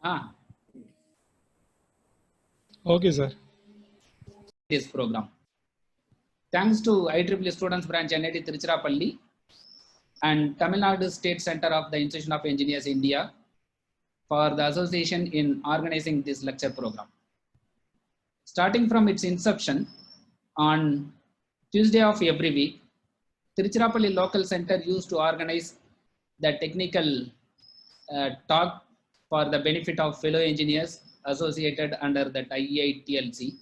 Ah, Okay, sir. this program. Thanks to IEEE Students Branch NIT Tiruchirappalli and Tamil Nadu State Center of the Institution of Engineers India for the association in organizing this lecture program. Starting from its inception on Tuesday of every week, Tiruchirappalli Local Center used to organize the technical talk for the benefit of fellow engineers associated under the IEITLC.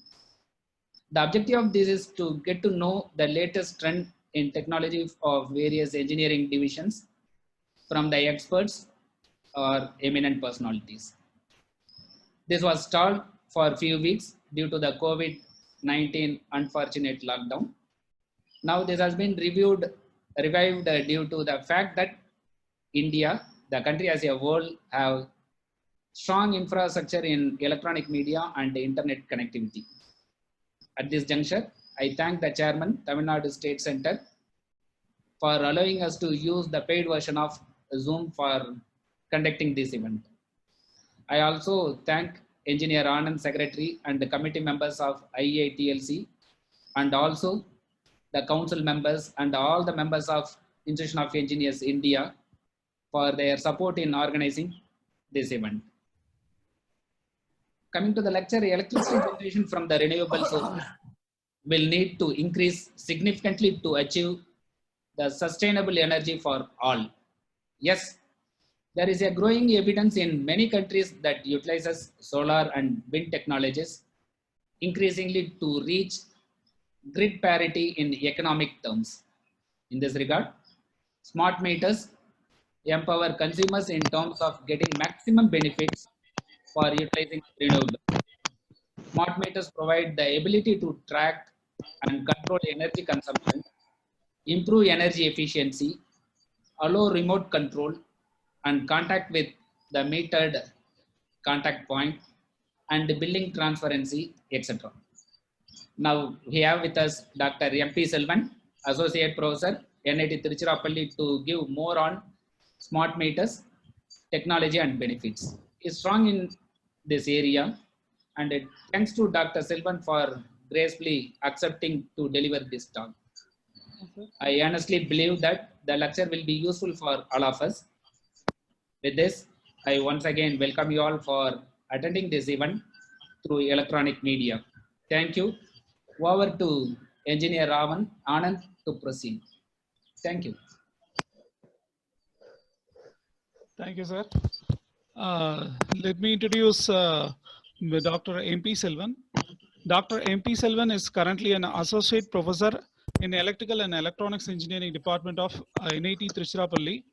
The objective of this is to get to know the latest trend in technology of various engineering divisions from the experts or eminent personalities. This was stalled for a few weeks due to the COVID-19 unfortunate lockdown. Now this has been revived due to the fact that India, the country as a whole, have strong infrastructure in electronic media and internet connectivity. At this juncture, I thank the chairman, Tamil Nadu State Center, for allowing us to use the paid version of Zoom for conducting this event. I also thank Engineer Anand, Secretary, and the committee members of IEITLC, and also the council members and all the members of Institution of Engineers India for their support in organizing this event. Coming to the lecture, electricity generation from the renewable sources will need to increase significantly to achieve the sustainable energy for all. Yes, there is a growing evidence in many countries that utilizes solar and wind technologies increasingly to reach grid parity in economic terms. In this regard, smart meters empower consumers in terms of getting maximum benefits for utilizing renewables. Smart meters provide the ability to track and control energy consumption, improve energy efficiency, allow remote control, and contact with the metered contact point, and billing transparency, etc. Now we have with us Dr. M.P. Selvan, Associate Professor, NIT Tiruchirappalli, to give more on smart meters, technology and benefits. He is strong in this area, and thanks to Dr. Selvan for gracefully accepting to deliver this talk. I honestly believe that the lecture will be useful for all of us. With this, I once again welcome you all for attending this event through electronic media. Thank you. Over to Engineer Ravan Anand to proceed. Thank you. Thank you, sir. Let me introduce Dr. M.P. Selvan. Dr. M.P. Selvan is currently an associate professor in Electrical and Electronics Engineering Department of NIT Tiruchirappalli,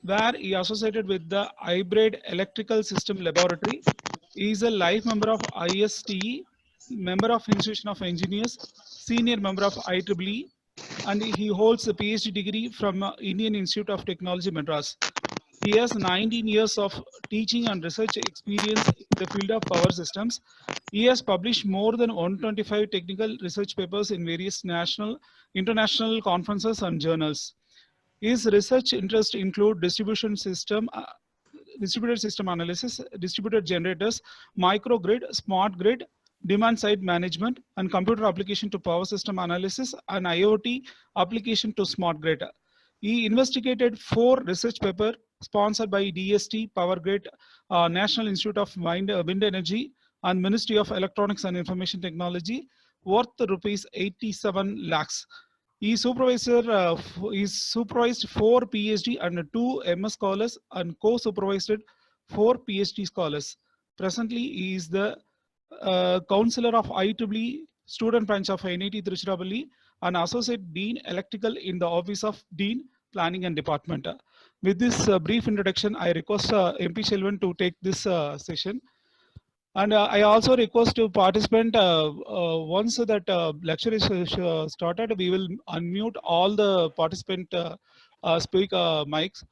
where he associated with the Hybrid Electrical System Laboratory. He is a life member of ISTE, member of Institution of Engineers, senior member of IEEE, and he holds a PhD degree from Indian Institute of Technology, Madras. He has 19 years of teaching and research experience in the field of power systems. He has published more than 125 technical research papers in various national, international conferences and journals. His research interests include distributed system analysis, distributed generators, microgrid, smart grid, demand side management, and computer application to power system analysis, and IoT application to smart grid. He investigated 4 research papers sponsored by DST, Power Grid, National Institute of Wind Energy, and Ministry of Electronics and Information Technology, worth rupees 87 lakhs. He supervised 4 PhD and 2 MS scholars and co-supervised 4 PhD scholars. Presently, he is the counselor of IEEE student branch of NIT Tiruchirappalli and associate dean electrical in the office of dean planning and department. With this brief introduction, I request MP Selvan to take this session. And I also request to participant, once that lecture is started, we will unmute all the participant speak mics.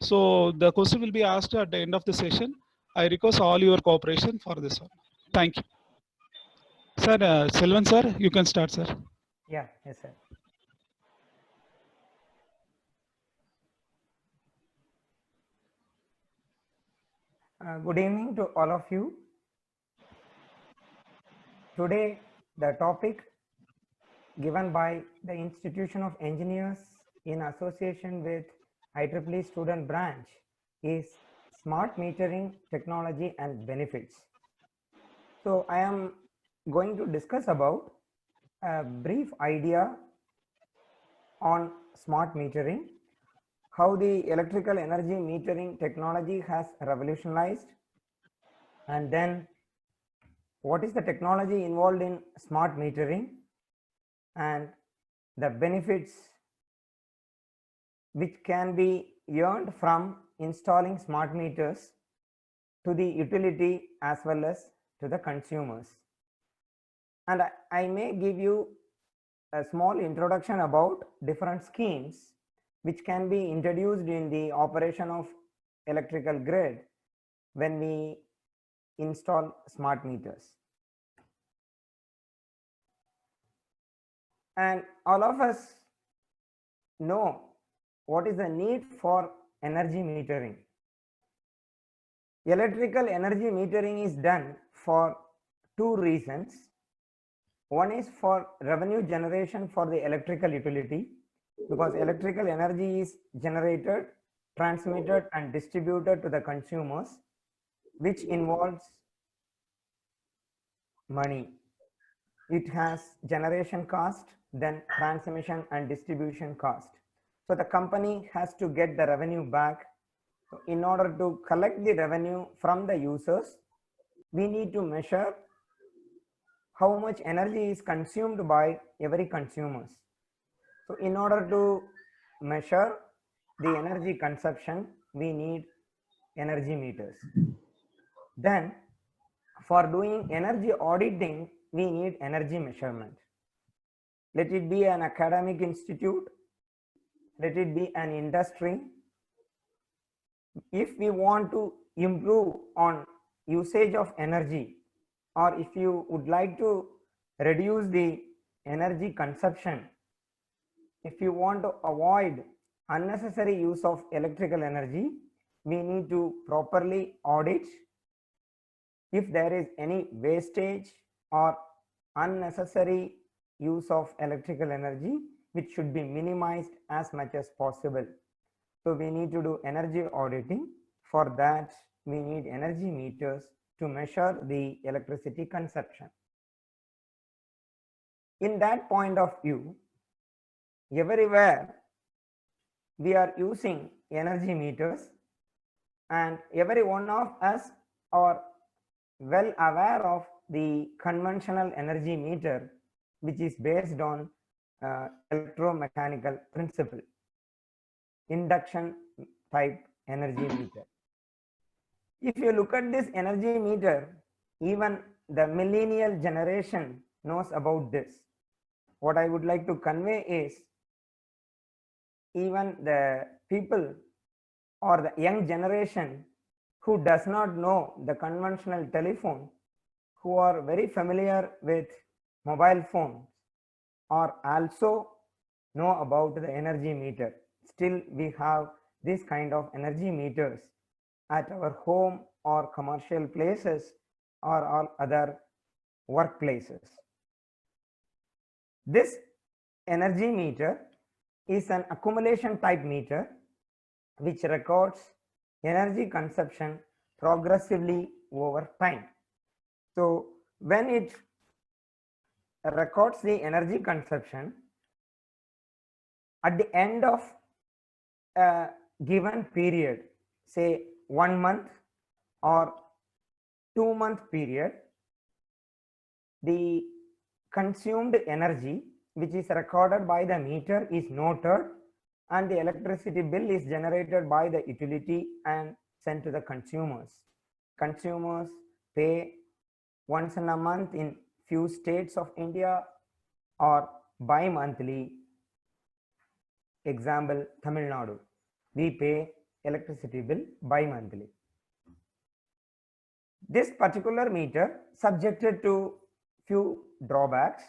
So the question will be asked at the end of the session. I request all your cooperation for this one. Thank you. Sir, Selvan sir, you can start, sir. Yeah, yes, sir. Good evening to all of you. Today, the topic given by the Institution of Engineers in association with IEEE student branch is smart metering technology and benefits. So I am going to discuss about a brief idea on smart metering, how the electrical energy metering technology has revolutionized, and then what is the technology involved in smart metering and the benefits which can be earned from installing smart meters to the utility as well as to the consumers. And I may give you a small introduction about different schemes which can be introduced in the operation of electrical grid when we install smart meters. And all of us know what is the need for energy metering. Electrical energy metering is done for two reasons. One is for revenue generation for the electrical utility, because electrical energy is generated, transmitted and distributed to the consumers, which involves money. It has generation cost, then transmission and distribution cost. So the company has to get the revenue back. In order to collect the revenue from the users, we need to measure how much energy is consumed by every consumers. So in order to measure the energy consumption, we need energy meters. Then for doing energy auditing, we need energy measurement. Let it be an academic institute, let it be an industry. If we want to improve on usage of energy, or if you would like to reduce the energy consumption, if you want to avoid unnecessary use of electrical energy, we need to properly audit if there is any wastage or unnecessary use of electrical energy, which should be minimized as much as possible. So we need to do energy auditing. For that, we need energy meters to measure the electricity consumption. In that point of view, everywhere we are using energy meters, and every one of us are well aware of the conventional energy meter, which is based on electromechanical principle, induction type energy meter. If you look at this energy meter, even the millennial generation knows about this. What I would like to convey is, even the people or the young generation who does not know the conventional telephone, who are very familiar with mobile phones, or also know about the energy meter. Still we have this kind of energy meters at our home or commercial places or all other workplaces. This energy meter is an accumulation type meter which records energy consumption progressively over time. So when it records the energy consumption at the end of a given period, say 1 month or 2-month period, the consumed energy which is recorded by the meter is noted, and the electricity bill is generated by the utility and sent to the consumers. Consumers pay once in a month in few states of India, or bi-monthly. Example, Tamil Nadu, we pay electricity bill bi-monthly. This particular meter subjected to few drawbacks.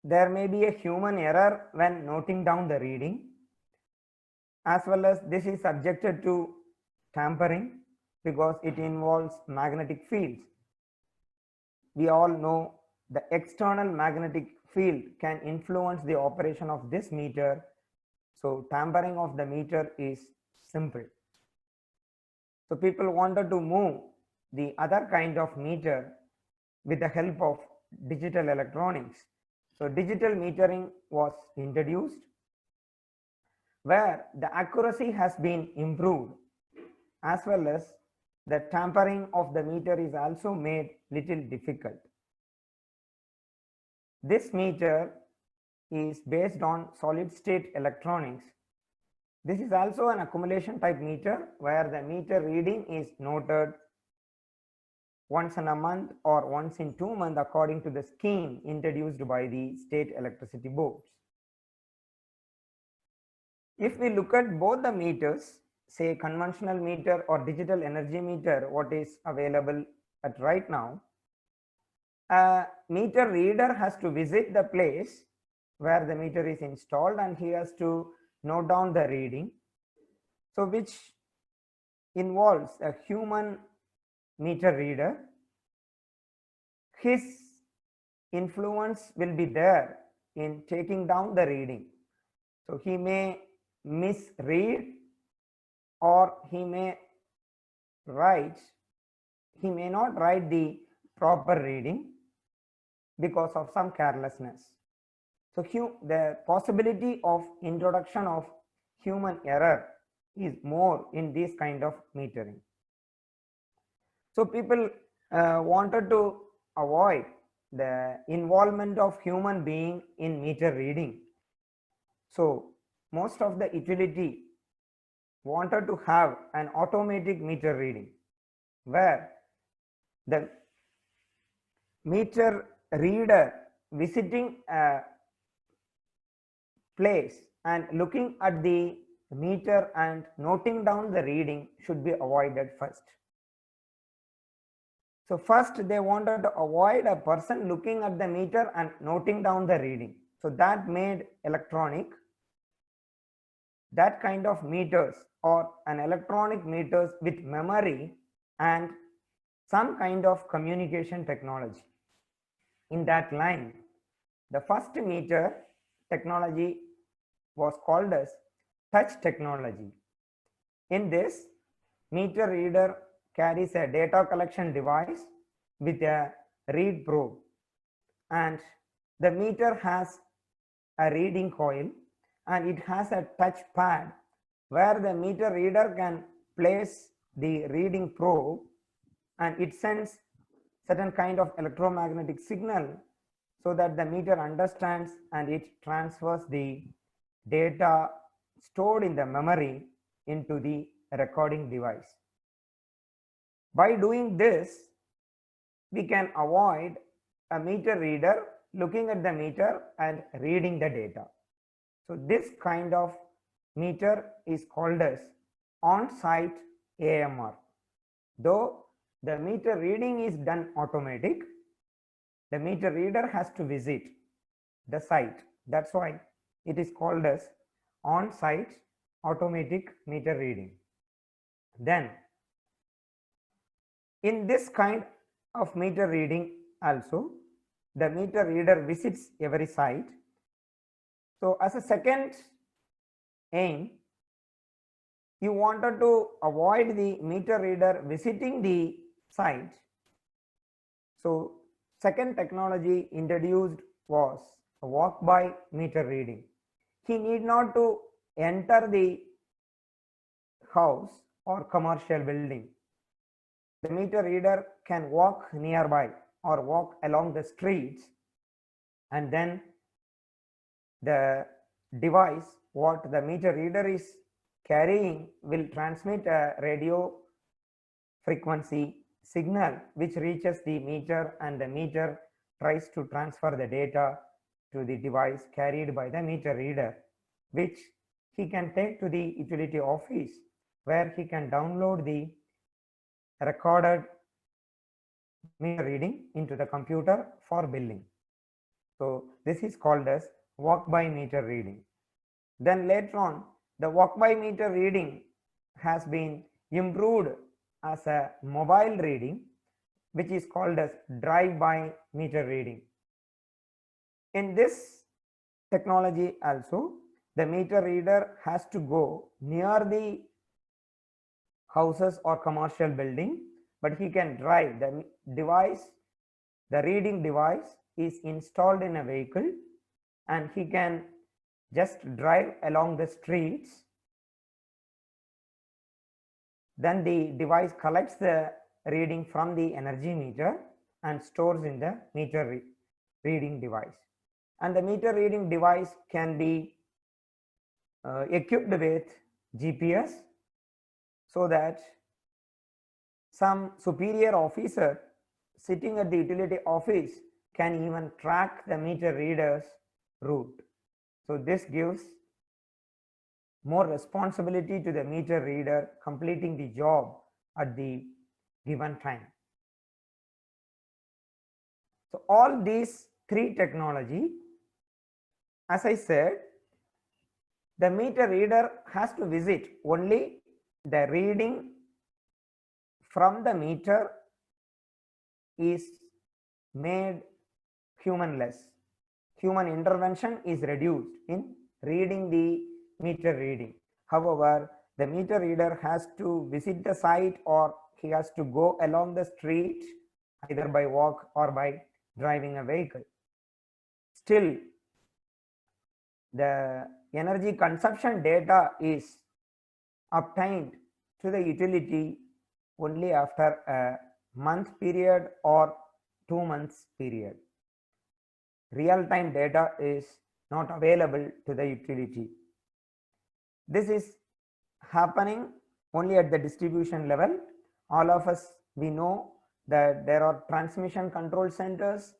There may be a human error when noting down the reading, as well as this is subjected to tampering because it involves magnetic fields. We all know the external magnetic field can influence the operation of this meter. So tampering of the meter is simple. So people wanted to move the other kind of meter with the help of digital electronics. So digital metering was introduced where the accuracy has been improved, as well as the tampering of the meter is also made little difficult. This meter is based on solid state electronics. This is also an accumulation type meter where the meter reading is noted once in a month or once in 2 months according to the scheme introduced by the state electricity boards. If we look at both the meters, say conventional meter or digital energy meter, what is available at right now, a meter reader has to visit the place where the meter is installed and he has to note down the reading. So which involves a human meter reader. His influence will be there in taking down the reading. So he may misread or he may not write the proper reading because of some carelessness. So the possibility of introduction of human error is more in this kind of metering. So people wanted to avoid the involvement of human being in meter reading. So most of the utility wanted to have an automatic meter reading where the meter reader visiting a place and looking at the meter and noting down the reading should be avoided first. So first they wanted to avoid a person looking at the meter and noting down the reading. So that made electronic, that kind of meters or an electronic meters with memory and some kind of communication technology. In that line, the first meter technology was called as touch technology. In this, meter reader carries a data collection device with a read probe, and the meter has a reading coil and it has a touch pad where the meter reader can place the reading probe and it sends certain kind of electromagnetic signal so that the meter understands and it transfers the data stored in the memory into the recording device. By doing this, we can avoid a meter reader looking at the meter and reading the data. So this kind of meter is called as on-site AMR. Though the meter reading is done automatic, the meter reader has to visit the site. That's why it is called as on-site automatic meter reading. Then in this kind of meter reading also, the meter reader visits every site. So as a second aim, you wanted to avoid the meter reader visiting the site. So second technology introduced was a walk-by meter reading. He need not to enter the house or commercial building. The meter reader can walk nearby or walk along the streets, and then the device what the meter reader is carrying will transmit a radio frequency signal which reaches the meter, and the meter tries to transfer the data to the device carried by the meter reader, which he can take to the utility office where he can download the recorded meter reading into the computer for billing. So this is called as walk-by meter reading. Then later on, the walk-by meter reading has been improved as a mobile reading, which is called as drive-by meter reading. In this technology also, the meter reader has to go near the houses or commercial building, but he can drive the device. The reading device is installed in a vehicle and he can just drive along the streets. Then the device collects the reading from the energy meter and stores in the meter reading device. And the meter reading device can be equipped with GPS, so that some superior officer sitting at the utility office can even track the meter reader's route. So this gives more responsibility to the meter reader completing the job at the given time. So all these three technology, as I said, the meter reader has to visit only the reading from the meter is made humanless. Human intervention is reduced in reading the meter reading. However, the meter reader has to visit the site, or he has to go along the street either by walk or by driving a vehicle. Still, the energy consumption data is obtained to the utility only after a month period or 2 months period. Real-time data is not available to the utility. This is happening only at the distribution level. All of us, we know that there are transmission control centers,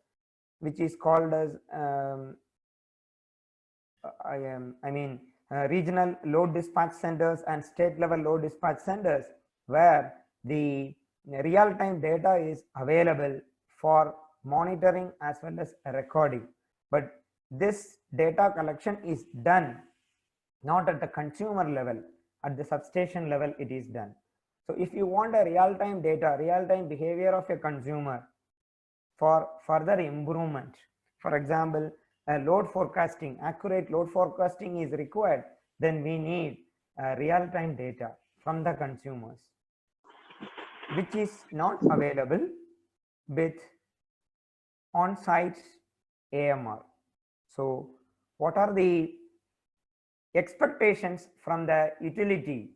which is called as regional load dispatch centers and state level load dispatch centers, where the real-time data is available for monitoring as well as recording. But this data collection is done not at the consumer level, at the substation level it is done. So if you want a real-time data, real-time behavior of a consumer for further improvement, for example, a load forecasting, accurate load forecasting is required, then we need real-time data from the consumers, which is not available with on-site AMR. So what are the expectations from the utility?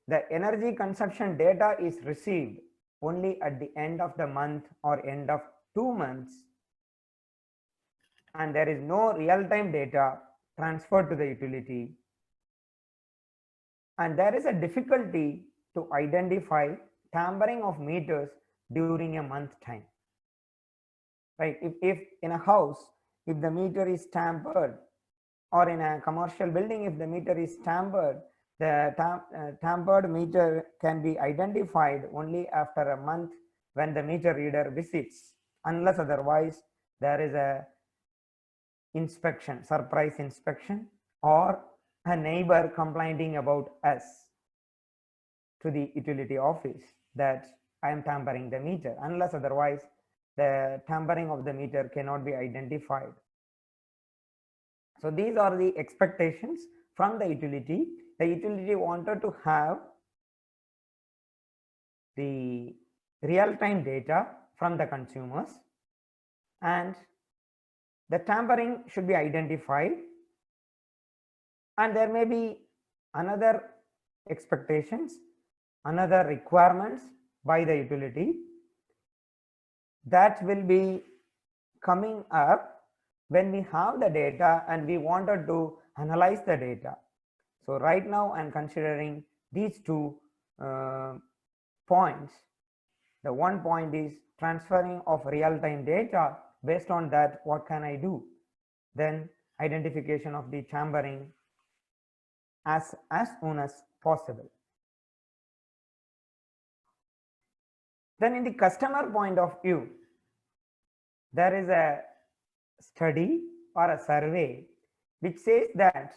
The energy consumption data is received only at the end of the month or end of 2 months, and there is no real-time data transferred to the utility, and there is a difficulty to identify tampering of meters during a month time. Right? If in a house, if the meter is tampered, or in a commercial building, if the meter is tampered, the tampered meter can be identified only after a month when the meter reader visits, unless otherwise there is a inspection, surprise inspection, or a neighbor complaining about us to the utility office that I am tampering the meter. Unless otherwise, the tampering of the meter cannot be identified. So these are the expectations from the utility. The utility wanted to have the real-time data from the consumers, and the tampering should be identified, and there may be another expectations, another requirements by the utility that will be coming up when we have the data and we wanted to analyze the data. So right now I'm considering these two points. The one point is transferring of real-time data. Based on that, what can I do? Then identification of the tampering as soon as possible. Then in the customer point of view, there is a study or a survey which says that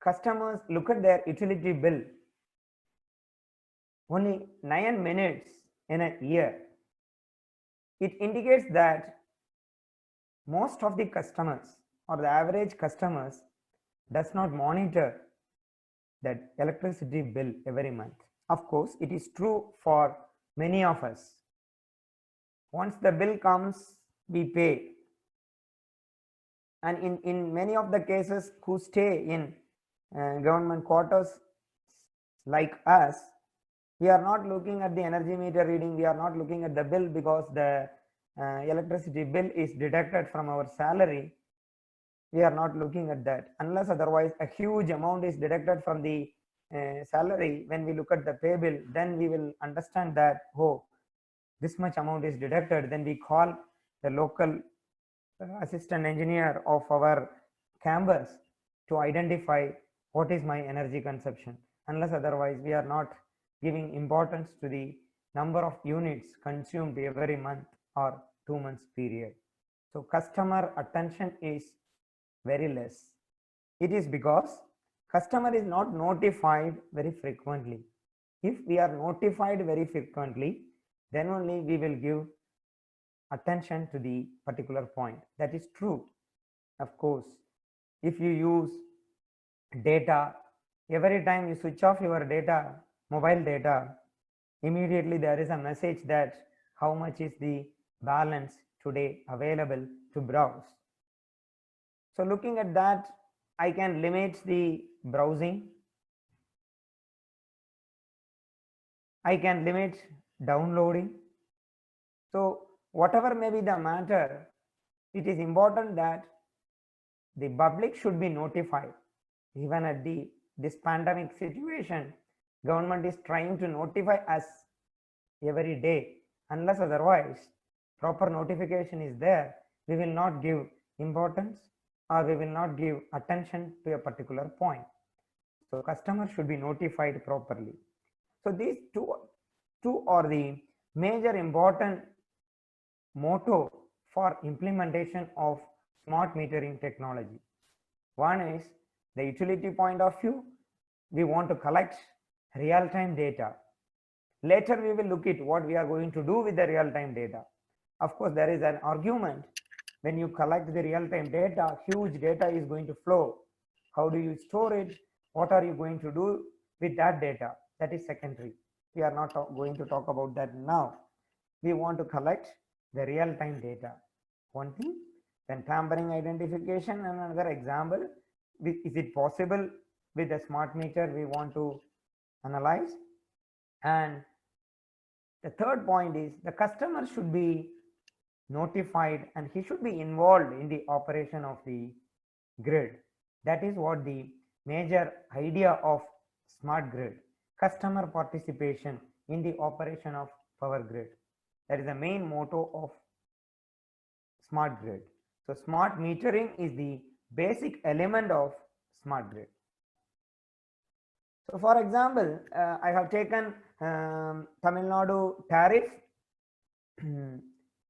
customers look at their utility bill only 9 minutes in a year. It indicates that most of the customers or the average customers does not monitor that electricity bill every month. Of course, it is true for many of us. Once the bill comes, we pay. And in many of the cases who stay in government quarters like us, we are not looking at the energy meter reading, we are not looking at the bill because the electricity bill is deducted from our salary. We are not looking at that unless otherwise a huge amount is deducted from the salary. When we look at the pay bill, then we will understand that, oh, this much amount is deducted. Then we call the local assistant engineer of our campus to identify what is my energy consumption. Unless otherwise, we are not giving importance to the number of units consumed every month or 2 months period. So customer attention is very less. It is because customer is not notified very frequently. If we are notified very frequently, then only we will give attention to the particular point. That is true. Of course, if you use data, every time you switch off your data, mobile data, immediately there is a message that how much is the balance today available to browse. So looking at that, I can limit the browsing. I can limit downloading. So whatever may be the matter, it is important that the public should be notified. Even at this pandemic situation, government is trying to notify us every day. Unless otherwise proper notification is there, we will not give importance or we will not give attention to a particular point. So customers should be notified properly. So these two are the major important motto for implementation of smart metering technology. One is the utility point of view. We want to collect real-time data. Later we will look at what we are going to do with the real-time data. Of course, there is an argument. When you collect the real-time data, huge data is going to flow. How do you store it? What are you going to do with that data? That is secondary. We are not going to talk about that now. We want to collect the real-time data. One thing, then tampering identification, and another example. Is it possible with a smart meter we want to analyze? And the third point is the customer should be notified and he should be involved in the operation of the grid. That is what the major idea of smart grid, customer participation in the operation of power grid. That is the main motto of smart grid. So smart metering is the basic element of smart grid. So for example, I have taken Tamil Nadu tariff.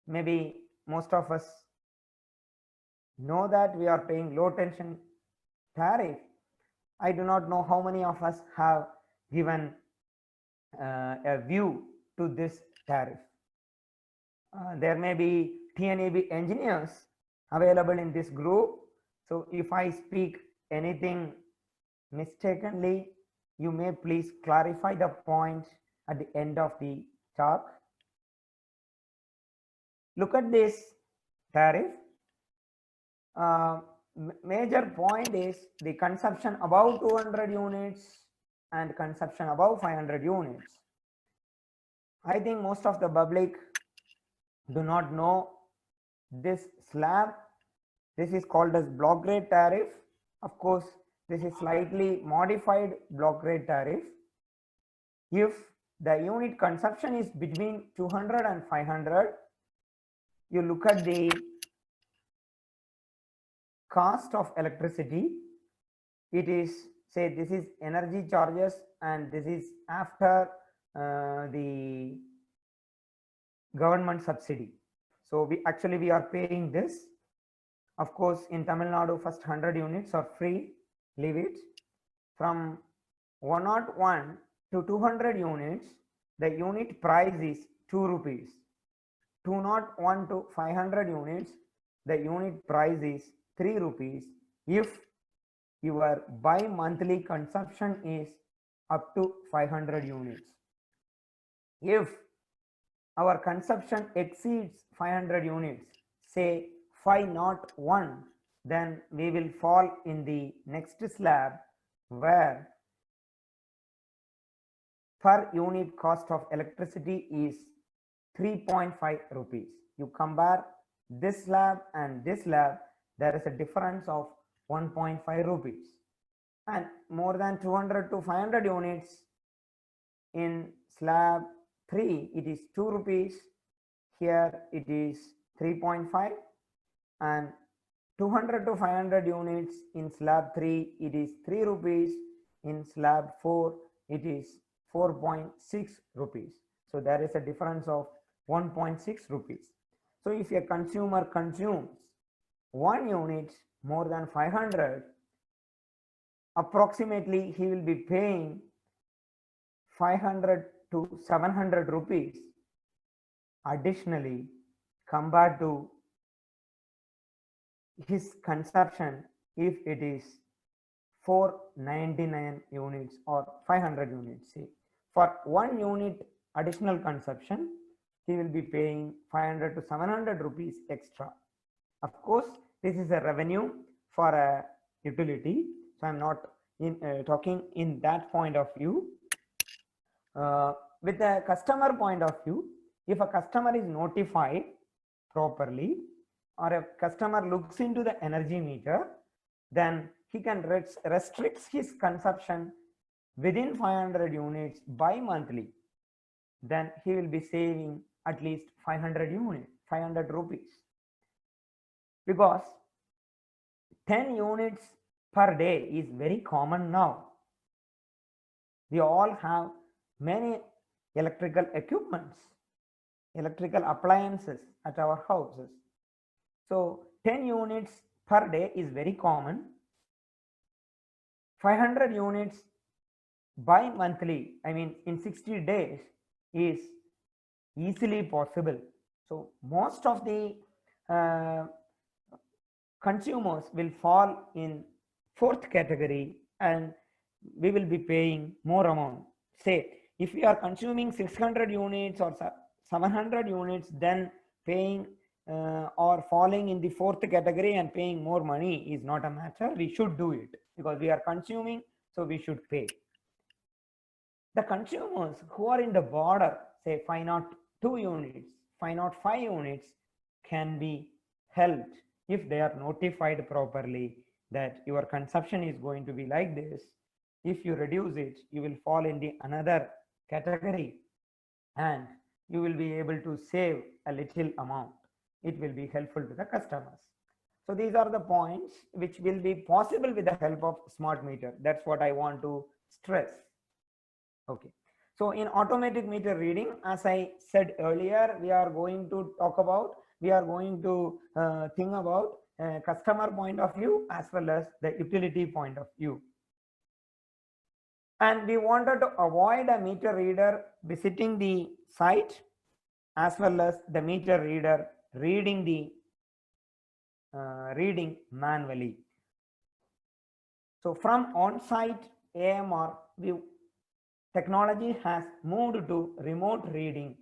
Maybe most of us know that we are paying low tension tariff. I do not know how many of us have given a view to this tariff. There may be TNEB engineers available in this group. So if I speak anything mistakenly, you may please clarify the point at the end of the talk. Look at this tariff. Major point is the consumption above 200 units and consumption above 500 units. I think most of the public do not know this slab. This is called as block rate tariff. Of course, this is slightly modified block rate tariff. If the unit consumption is between 200 and 500, you look at the cost of electricity. It is, say, this is energy charges and this is after the government subsidy. So we are paying this. Of course, in Tamil Nadu, first 100 units are free, leave it. From 101 to 200 units, the unit price is 2 rupees. 201 to 500 units, the unit price is 3 rupees if your bi-monthly consumption is up to 500 units. If our consumption exceeds 500 units, say 501, then we will fall in the next slab where per unit cost of electricity is 3.5 rupees. You compare this slab and this slab, there is a difference of 1.5 rupees. And more than 200 to 500 units in slab 3, it is 2 rupees. Here it is 3.5, and 200 to 500 units in slab 3, it is 3 rupees. In slab 4, it is 4.6 rupees. So there is a difference of 1.6 rupees. So if a consumer consumes 1 unit more than 500, approximately he will be paying 500 to 700 rupees additionally compared to his consumption if it is 499 units or 500 units. See, for 1 unit additional consumption, he will be paying 500 to 700 rupees extra. Of course, this is a revenue for a utility, so I'm not talking in that point of view. With a customer point of view, if a customer is notified properly or a customer looks into the energy meter, then he can restrict his consumption within 500 units bi-monthly. Then he will be saving at least 500 units, 500 rupees. Because 10 units per day is very common now. We all have many electrical equipments, electrical appliances at our houses. So 10 units per day is very common. 500 units bi-monthly, I mean in 60 days, is easily possible. So most of the consumers will fall in 4th category, and we will be paying more amount. Say if we are consuming 600 units or 700 units, then paying or falling in the 4th category and paying more money is not a matter. We should do it because we are consuming, so we should pay. The consumers who are in the border, say 502 units, 505 units, can be helped if they are notified properly that your consumption is going to be like this. If you reduce it, you will fall in the another category and you will be able to save a little amount. It will be helpful to the customers. So these are the points which will be possible with the help of smart meter. That's what I want to stress. Okay. So in automatic meter reading, as I said earlier, we are going to think about customer point of view as well as the utility point of view. And we wanted to avoid a meter reader visiting the site as well as the meter reader reading the reading manually. So from on-site AMR, technology has moved to remote reading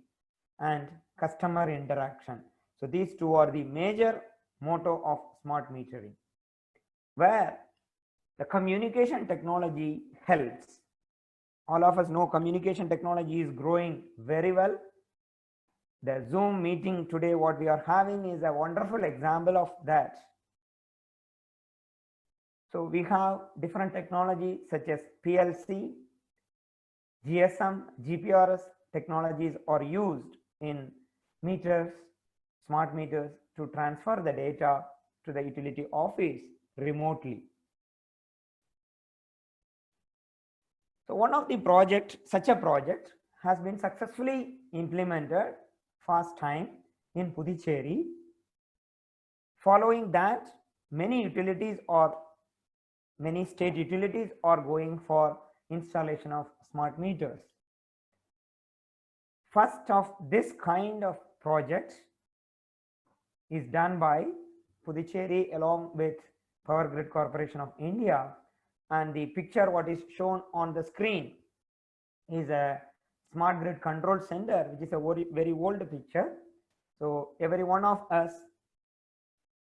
and customer interaction. So these two are the major motto of smart metering, where the communication technology helps. All of us know communication technology is growing very well. The Zoom meeting today, what we are having, is a wonderful example of that. So we have different technology such as PLC, GSM, GPRS technologies are used in meters, smart meters, to transfer the data to the utility office remotely. So one of the such a project has been successfully implemented first time in Puducherry. Following that, many state utilities are going for installation of smart meters. First of this kind of project is done by Puducherry along with Power Grid Corporation of India, and the picture what is shown on the screen is a smart grid control center, which is a very old picture. So every one of us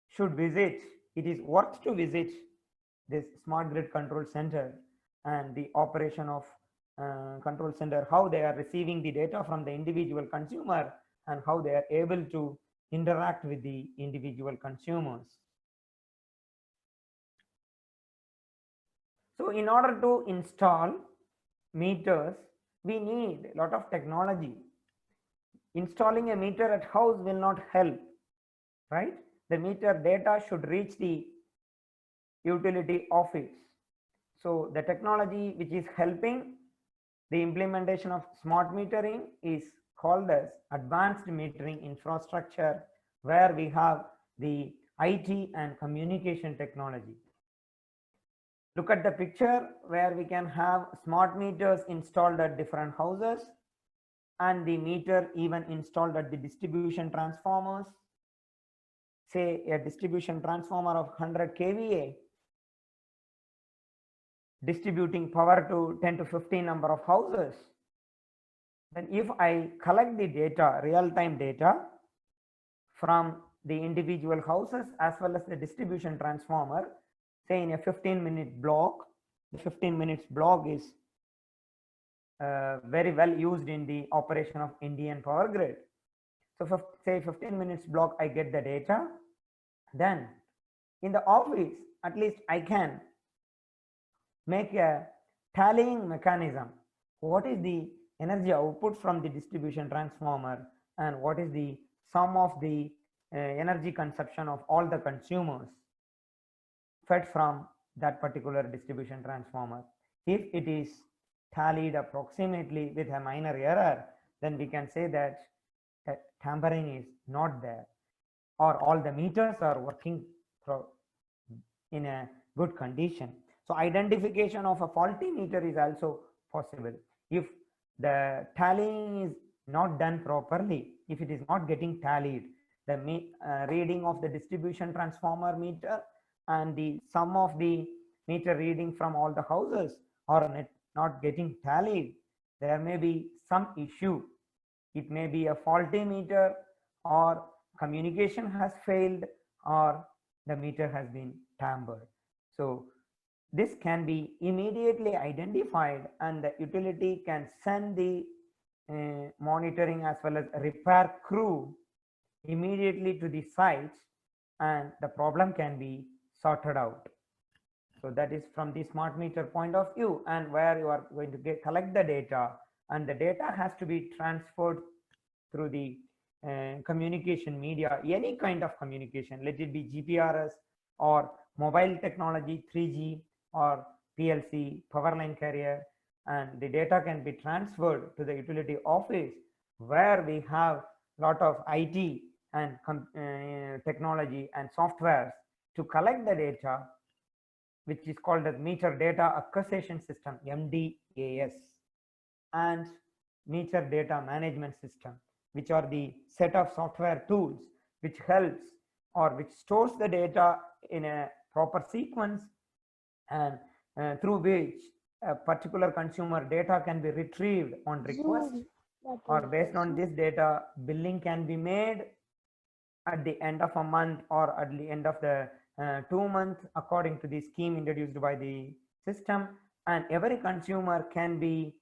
should visit. It is worth to visit this smart grid control center and the operation of control center, how they are receiving the data from the individual consumer and how they are able to interact with the individual consumers. So in order to install meters, we need a lot of technology. Installing a meter at house will not help, right? The meter data should reach the utility office. So the technology which is helping the implementation of smart metering is called as advanced metering infrastructure, where we have the IT and communication technology. Look at the picture where we can have smart meters installed at different houses and the meter even installed at the distribution transformers. Say a distribution transformer of 100 kVA distributing power to 10 to 15 number of houses. Then if I collect the data, real-time data from the individual houses as well as the distribution transformer, say in a 15-minute block, the 15 minutes block is very well used in the operation of Indian power grid. So say 15 minutes block, I get the data. Then in the office, at least I can make a tallying mechanism. What is the energy output from the distribution transformer and what is the sum of the energy consumption of all the consumers fed from that particular distribution transformer. If it is tallied approximately with a minor error, then we can say that tampering is not there, or all the meters are working in a good condition. So identification of a faulty meter is also possible. If the tallying is not done properly, if it is not getting tallied, the reading of the distribution transformer meter and the sum of the meter reading from all the houses are not getting tallied, there may be some issue. It may be a faulty meter, or communication has failed, or the meter has been tampered. So this can be immediately identified and the utility can send the monitoring as well as repair crew immediately to the site and the problem can be sorted out. So that is from the smart meter point of view, and where you are going to collect the data, and the data has to be transferred through the communication media, any kind of communication, let it be GPRS or mobile technology, 3G or PLC, power line carrier, and the data can be transferred to the utility office, where we have lot of IT and technology and software to collect the data, which is called as meter data acquisition system, MDAS, and meter data management system, which are the set of software tools which helps or which stores the data in a proper sequence, and through which a particular consumer data can be retrieved on request, or based on this data billing can be made at the end of a month or at the end of the 2 months according to the scheme introduced by the system, and every consumer can be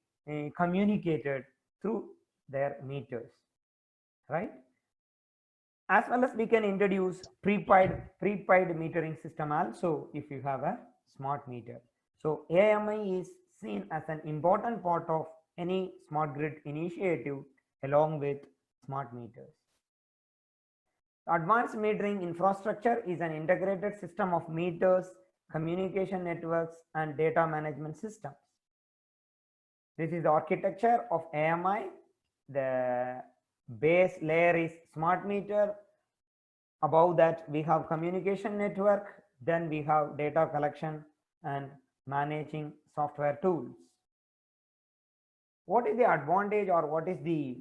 communicated through their meters, right? As well as we can introduce prepaid metering system also if you have a smart meter. So AMI is seen as an important part of any smart grid initiative along with smart meters. Advanced metering infrastructure is an integrated system of meters, communication networks, and data management systems. This is the architecture of AMI. The base layer is smart meter. Above that, we have communication network. Then we have data collection and managing software tools. What is the advantage or what is the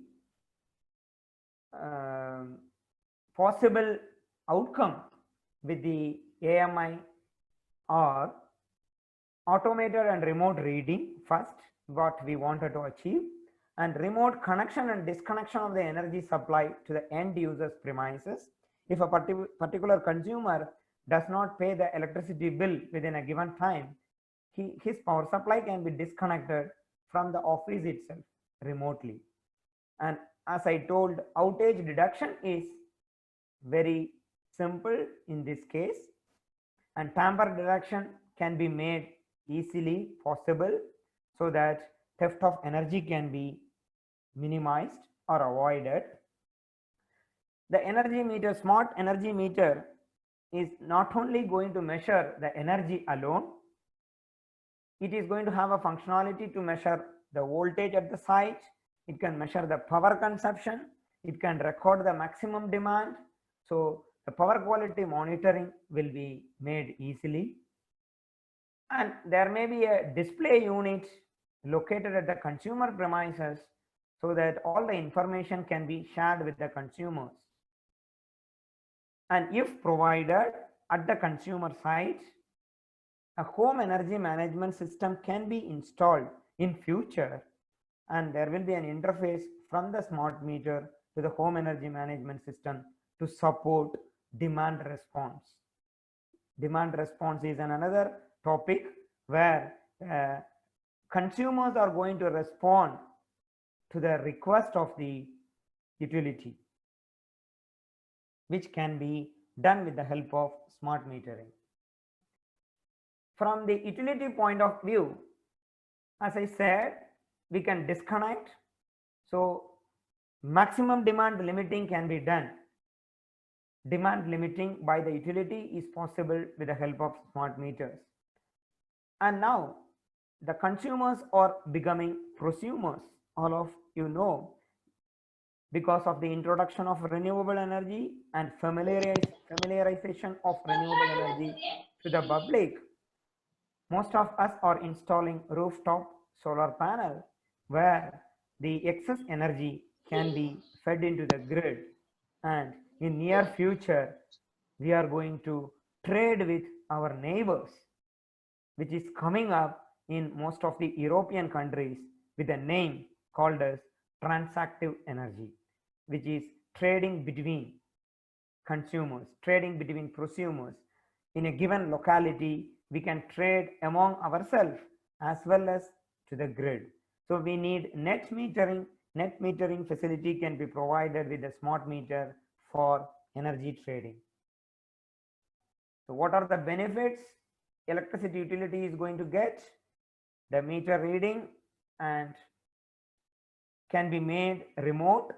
possible outcome with the AMI are automated and remote reading first, what we wanted to achieve, and remote connection and disconnection of the energy supply to the end user's premises. If a particular consumer does not pay the electricity bill within a given time, his power supply can be disconnected from the office itself remotely. And as I told, outage deduction is very simple in this case, and tamper deduction can be made easily possible so that theft of energy can be minimized or avoided. The energy meter, smart energy meter, is not only going to measure the energy alone, it is going to have a functionality to measure the voltage at the site. It can measure the power consumption. It can record the maximum demand. So the power quality monitoring will be made easily. And there may be a display unit located at the consumer premises so that all the information can be shared with the consumers. And if provided at the consumer site, a home energy management system can be installed in future, and there will be an interface from the smart meter to the home energy management system to support demand response. Demand response is another topic where consumers are going to respond to the request of the utility, which can be done with the help of smart metering. From the utility point of view, as I said, we can disconnect. So maximum demand limiting can be done. Demand limiting by the utility is possible with the help of smart meters. And now the consumers are becoming prosumers, all of you know, because of the introduction of renewable energy and familiarization of renewable energy to the public. Most of us are installing rooftop solar panel where the excess energy can be fed into the grid, and in near future we are going to trade with our neighbors, which is coming up in most of the European countries with a name called as transactive energy, which is trading between consumers, trading between prosumers. In a given locality, we can trade among ourselves as well as to the grid. So we need net metering. Net metering facility can be provided with a smart meter for energy trading. So what are the benefits electricity utility is going to get? The meter reading and can be made remote,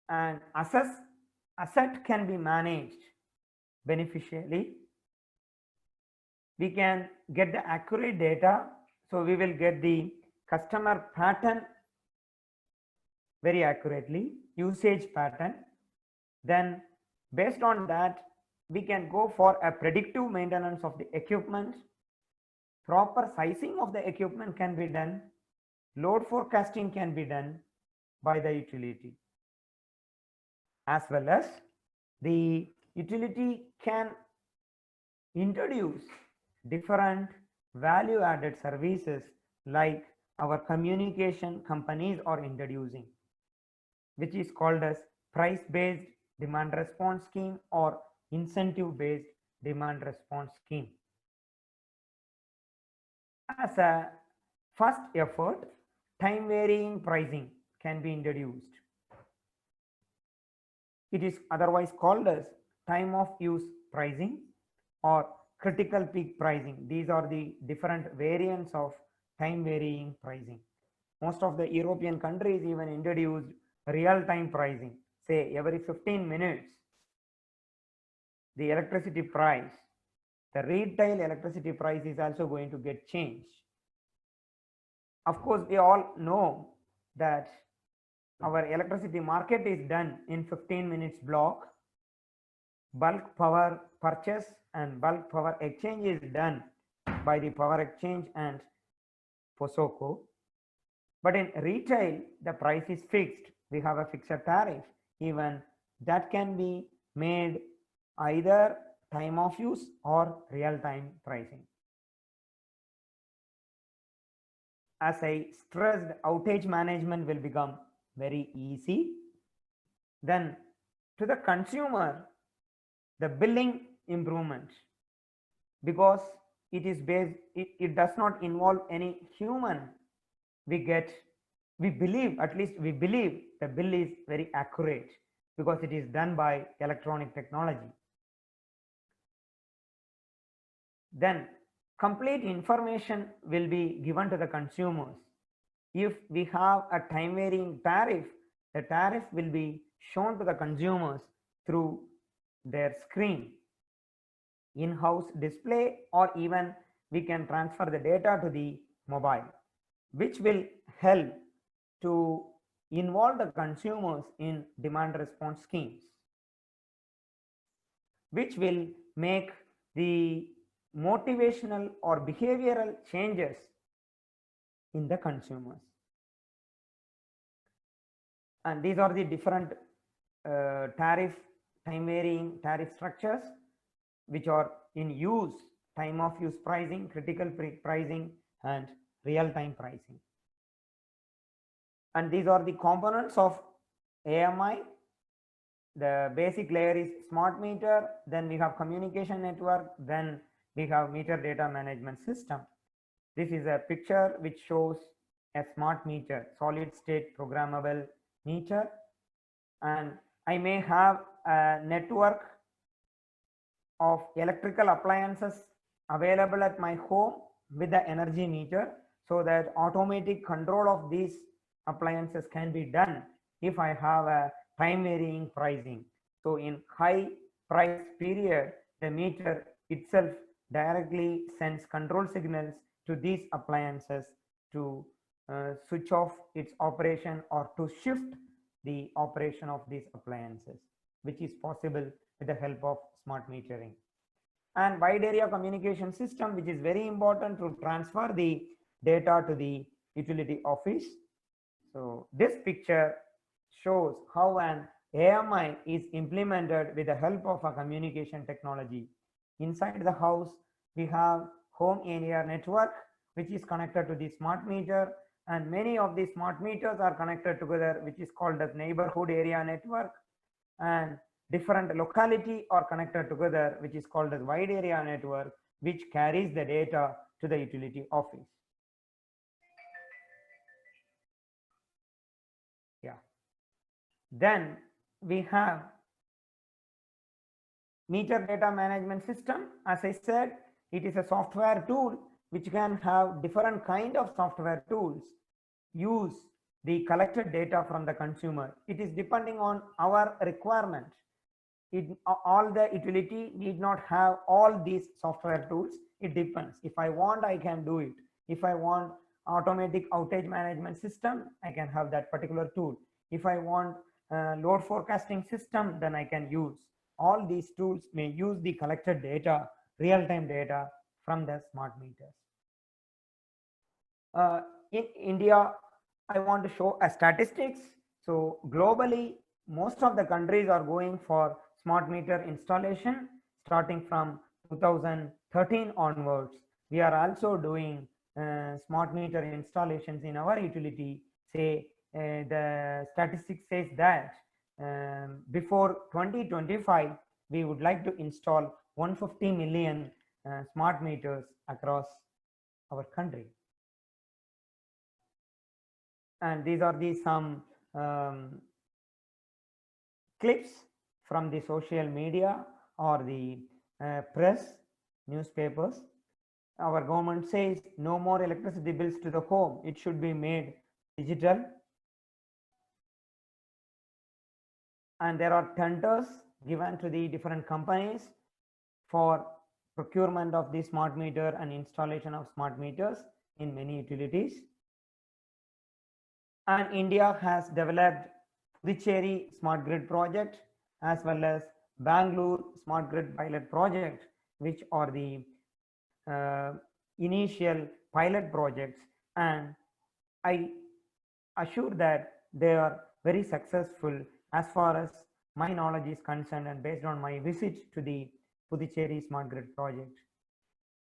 and asset can be managed beneficially. We can get the accurate data, so we will get the customer pattern very accurately, usage pattern. Then based on that, we can go for a predictive maintenance of the equipment. Proper sizing of the equipment can be done. Load forecasting can be done by the utility. As well as the utility can introduce different value added services like our communication companies are introducing, which is called as price based demand response scheme or incentive based demand response scheme. As a first effort, time varying pricing can be introduced. It is otherwise called as time of use pricing or critical peak pricing. These are the different variants of time varying pricing. Most of the European countries even introduced real time pricing. Say every 15 minutes, the electricity price, the retail electricity price is also going to get changed. Of course, we all know that our electricity market is done in 15 minutes block. Bulk power purchase and bulk power exchange is done by the power exchange and POSOCO. But in retail, the price is fixed we have a fixed tariff, even that can be made either time of use or real-time pricing. As I stressed, outage management will become very easy. Then to the consumer, the billing improvement, because it is based, it does not involve any human. We believe, at least we believe, the bill is very accurate because it is done by electronic technology. Then complete information will be given to the consumers. If we have a time varying tariff, the tariff will be shown to the consumers through their screen, in-house display, or even we can transfer the data to the mobile, which will help to involve the consumers in demand response schemes, which will make the motivational or behavioral changes in the consumers. And these are the different time varying tariff structures which are in use: time of use pricing, critical pricing, and real-time pricing. And these are the components of AMI. The basic layer is smart meter, then we have communication network, then we have meter data management system. This is a picture which shows a smart meter, solid state programmable meter, and I may have a network of electrical appliances available at my home with the energy meter, so that automatic control of these appliances can be done if I have a time varying pricing. So in high price period, the meter itself directly sends control signals to these appliances to switch off its operation or to shift the operation of these appliances, which is possible with the help of smart metering. And wide area communication system, which is very important to transfer the data to the utility office. So this picture shows how an AMI is implemented with the help of a communication technology. Inside the house, we have home area network, which is connected to the smart meter, and many of the smart meters are connected together, which is called as neighborhood area network, and different locality are connected together, which is called as wide area network, which carries the data to the utility office. Yeah. Then we have meter data management system. As I said, it is a software tool which can have different kind of software tools use the collected data from the consumer. It is depending on our requirement. All the utility need not have all these software tools. It depends. If I want, I can do it. If I want automatic outage management system, I can have that particular tool. If I want load forecasting system, then I can use. All these tools may use the collected data, real-time data from the smart meters. In India, I want to show a statistics. So globally, most of the countries are going for smart meter installation starting from 2013 onwards. We are also doing smart meter installations in our utility. Say the statistics says that before 2025, we would like to install 150 million smart meters across our country. And these are the some clips from the social media or the press, newspapers. Our government says no more electricity bills to the home. It should be made digital. And there are tenders given to the different companies for procurement of the smart meter and installation of smart meters in many utilities. And India has developed Puducherry Smart Grid project as well as Bangalore Smart Grid pilot project, which are the initial pilot projects, and I assure that they are very successful as far as my knowledge is concerned, and based on my visit to the Puducherry Smart Grid project.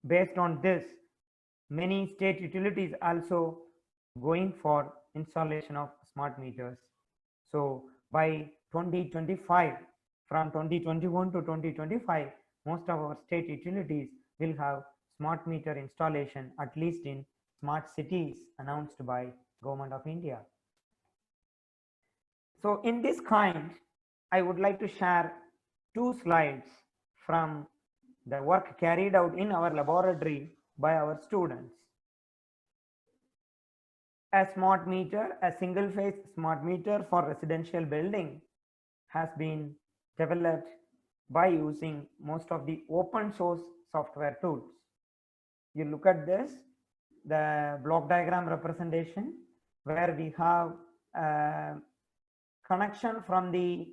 Based on this, many state utilities also going for installation of smart meters. So by 2025, from 2021 to 2025, most of our state utilities will have smart meter installation, at least in smart cities announced by Government of India. So in this kind, I would like to share 2 slides from the work carried out in our laboratory by our students. A smart meter, a single phase smart meter for residential building has been developed by using most of the open source software tools. You look at this, the block diagram representation, where we have a connection from the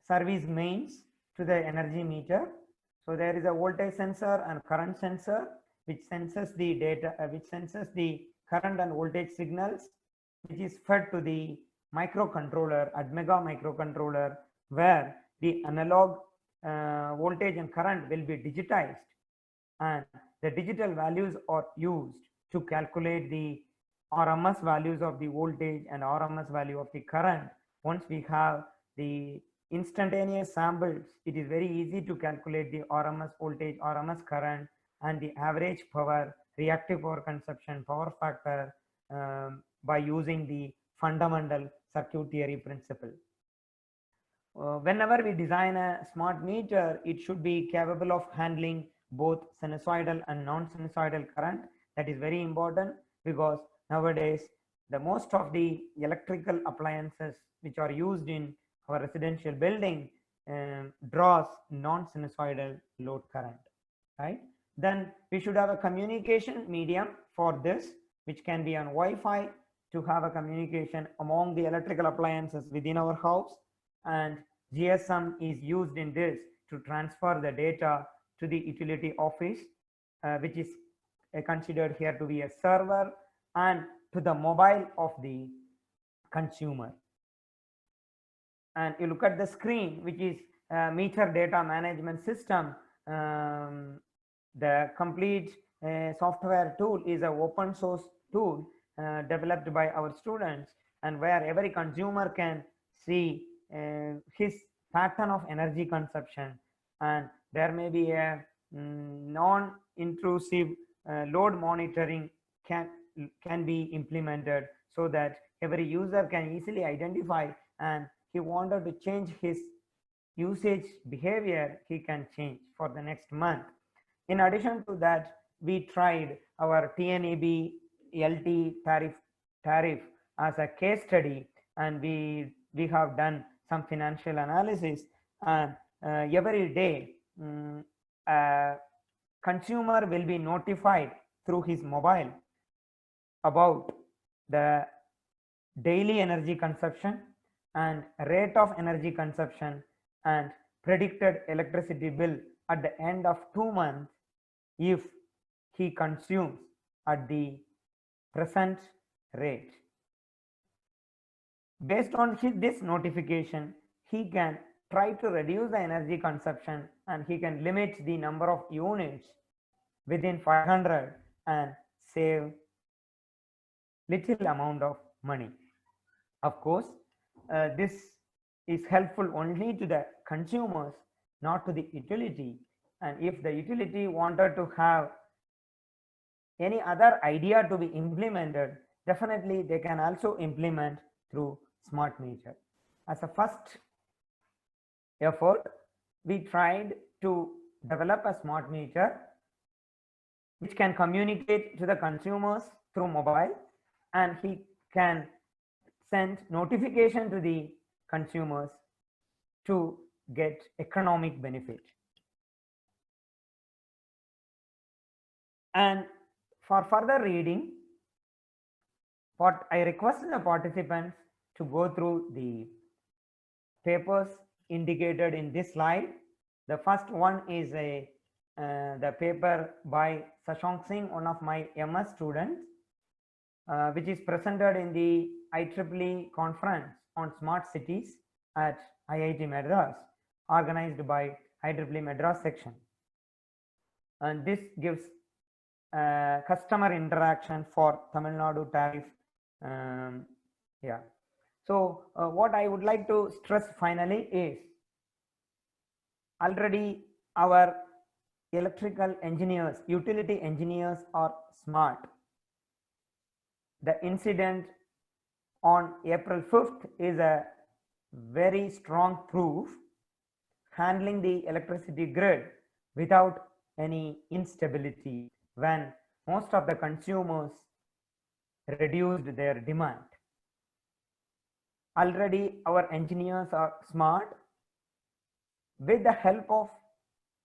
service mains to the energy meter. So there is a voltage sensor and current sensor which senses the data, which senses the current and voltage signals, which is fed to the microcontroller, ADMEGA microcontroller, where the analog voltage and current will be digitized, and the digital values are used to calculate the RMS values of the voltage and RMS value of the current. Once we have the instantaneous samples, it is very easy to calculate the RMS voltage, RMS current, and the average power, reactive power consumption, power factor by using the fundamental circuit theory principle. Whenever we design a smart meter, it should be capable of handling both sinusoidal and non-sinusoidal current. That is very important, because nowadays the most of the electrical appliances which are used in our residential building draws non-sinusoidal load current, right? Then we should have a communication medium for this, which can be on Wi-Fi, to have a communication among the electrical appliances within our house, and GSM is used in this to transfer the data to the utility office, which is considered here to be a server, and to the mobile of the consumer. And you look at the screen, which is meter data management system. The complete software tool is an open source tool developed by our students, and where every consumer can see his pattern of energy consumption, and there may be a non-intrusive load monitoring can be implemented, so that every user can easily identify, and he wanted to change his usage behavior, he can change for the next month. In addition to that, we tried our TNEB LT tariff as a case study, and we have done some financial analysis, and every day consumer will be notified through his mobile about the daily energy consumption and rate of energy consumption and predicted electricity bill at the end of 2 months if he consumes at the present rate. Based on this notification, he can try to reduce the energy consumption, and he can limit the number of units within 500 and save little amount of money. Of course, this is helpful only to the consumers, not to the utility. And if the utility wanted to have any other idea to be implemented, definitely they can also implement through smart meter. As a first effort, we tried to develop a smart meter which can communicate to the consumers through mobile, and he can send notification to the consumers to get economic benefit. And for further reading, what I request the participants to go through the papers indicated in this slide. The first one is the paper by Shashank Singh, one of my MS students, which is presented in the IEEE conference on smart cities at IIT Madras, organized by IEEE Madras section. And this gives customer interaction for Tamil Nadu tariff. Yeah. So what I would like to stress finally is already our electrical engineers, utility engineers are smart. The incident on April 5th is a very strong proof handling the electricity grid without any instability when most of the consumers reduced their demand. Already our engineers are smart. With the help of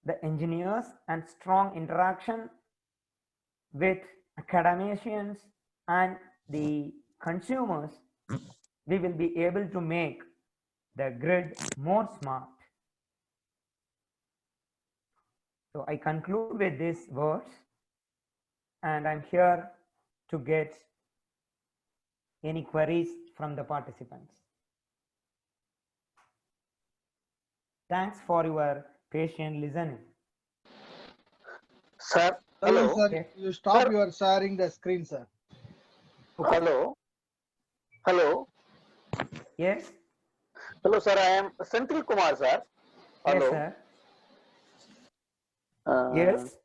the engineers and strong interaction with academicians and the consumers, we will be able to make the grid more smart. So I conclude with these words, and I'm here to get any queries from the participants. Thanks for your patient listening. Sir, Hello, hello. sir. You stop Sir. your sharing the screen, sir. Okay. Hello. Hello. Yes. Hello, sir. I am Senthil Kumar, sir. Hello. Yes, sir. Uh, Yes.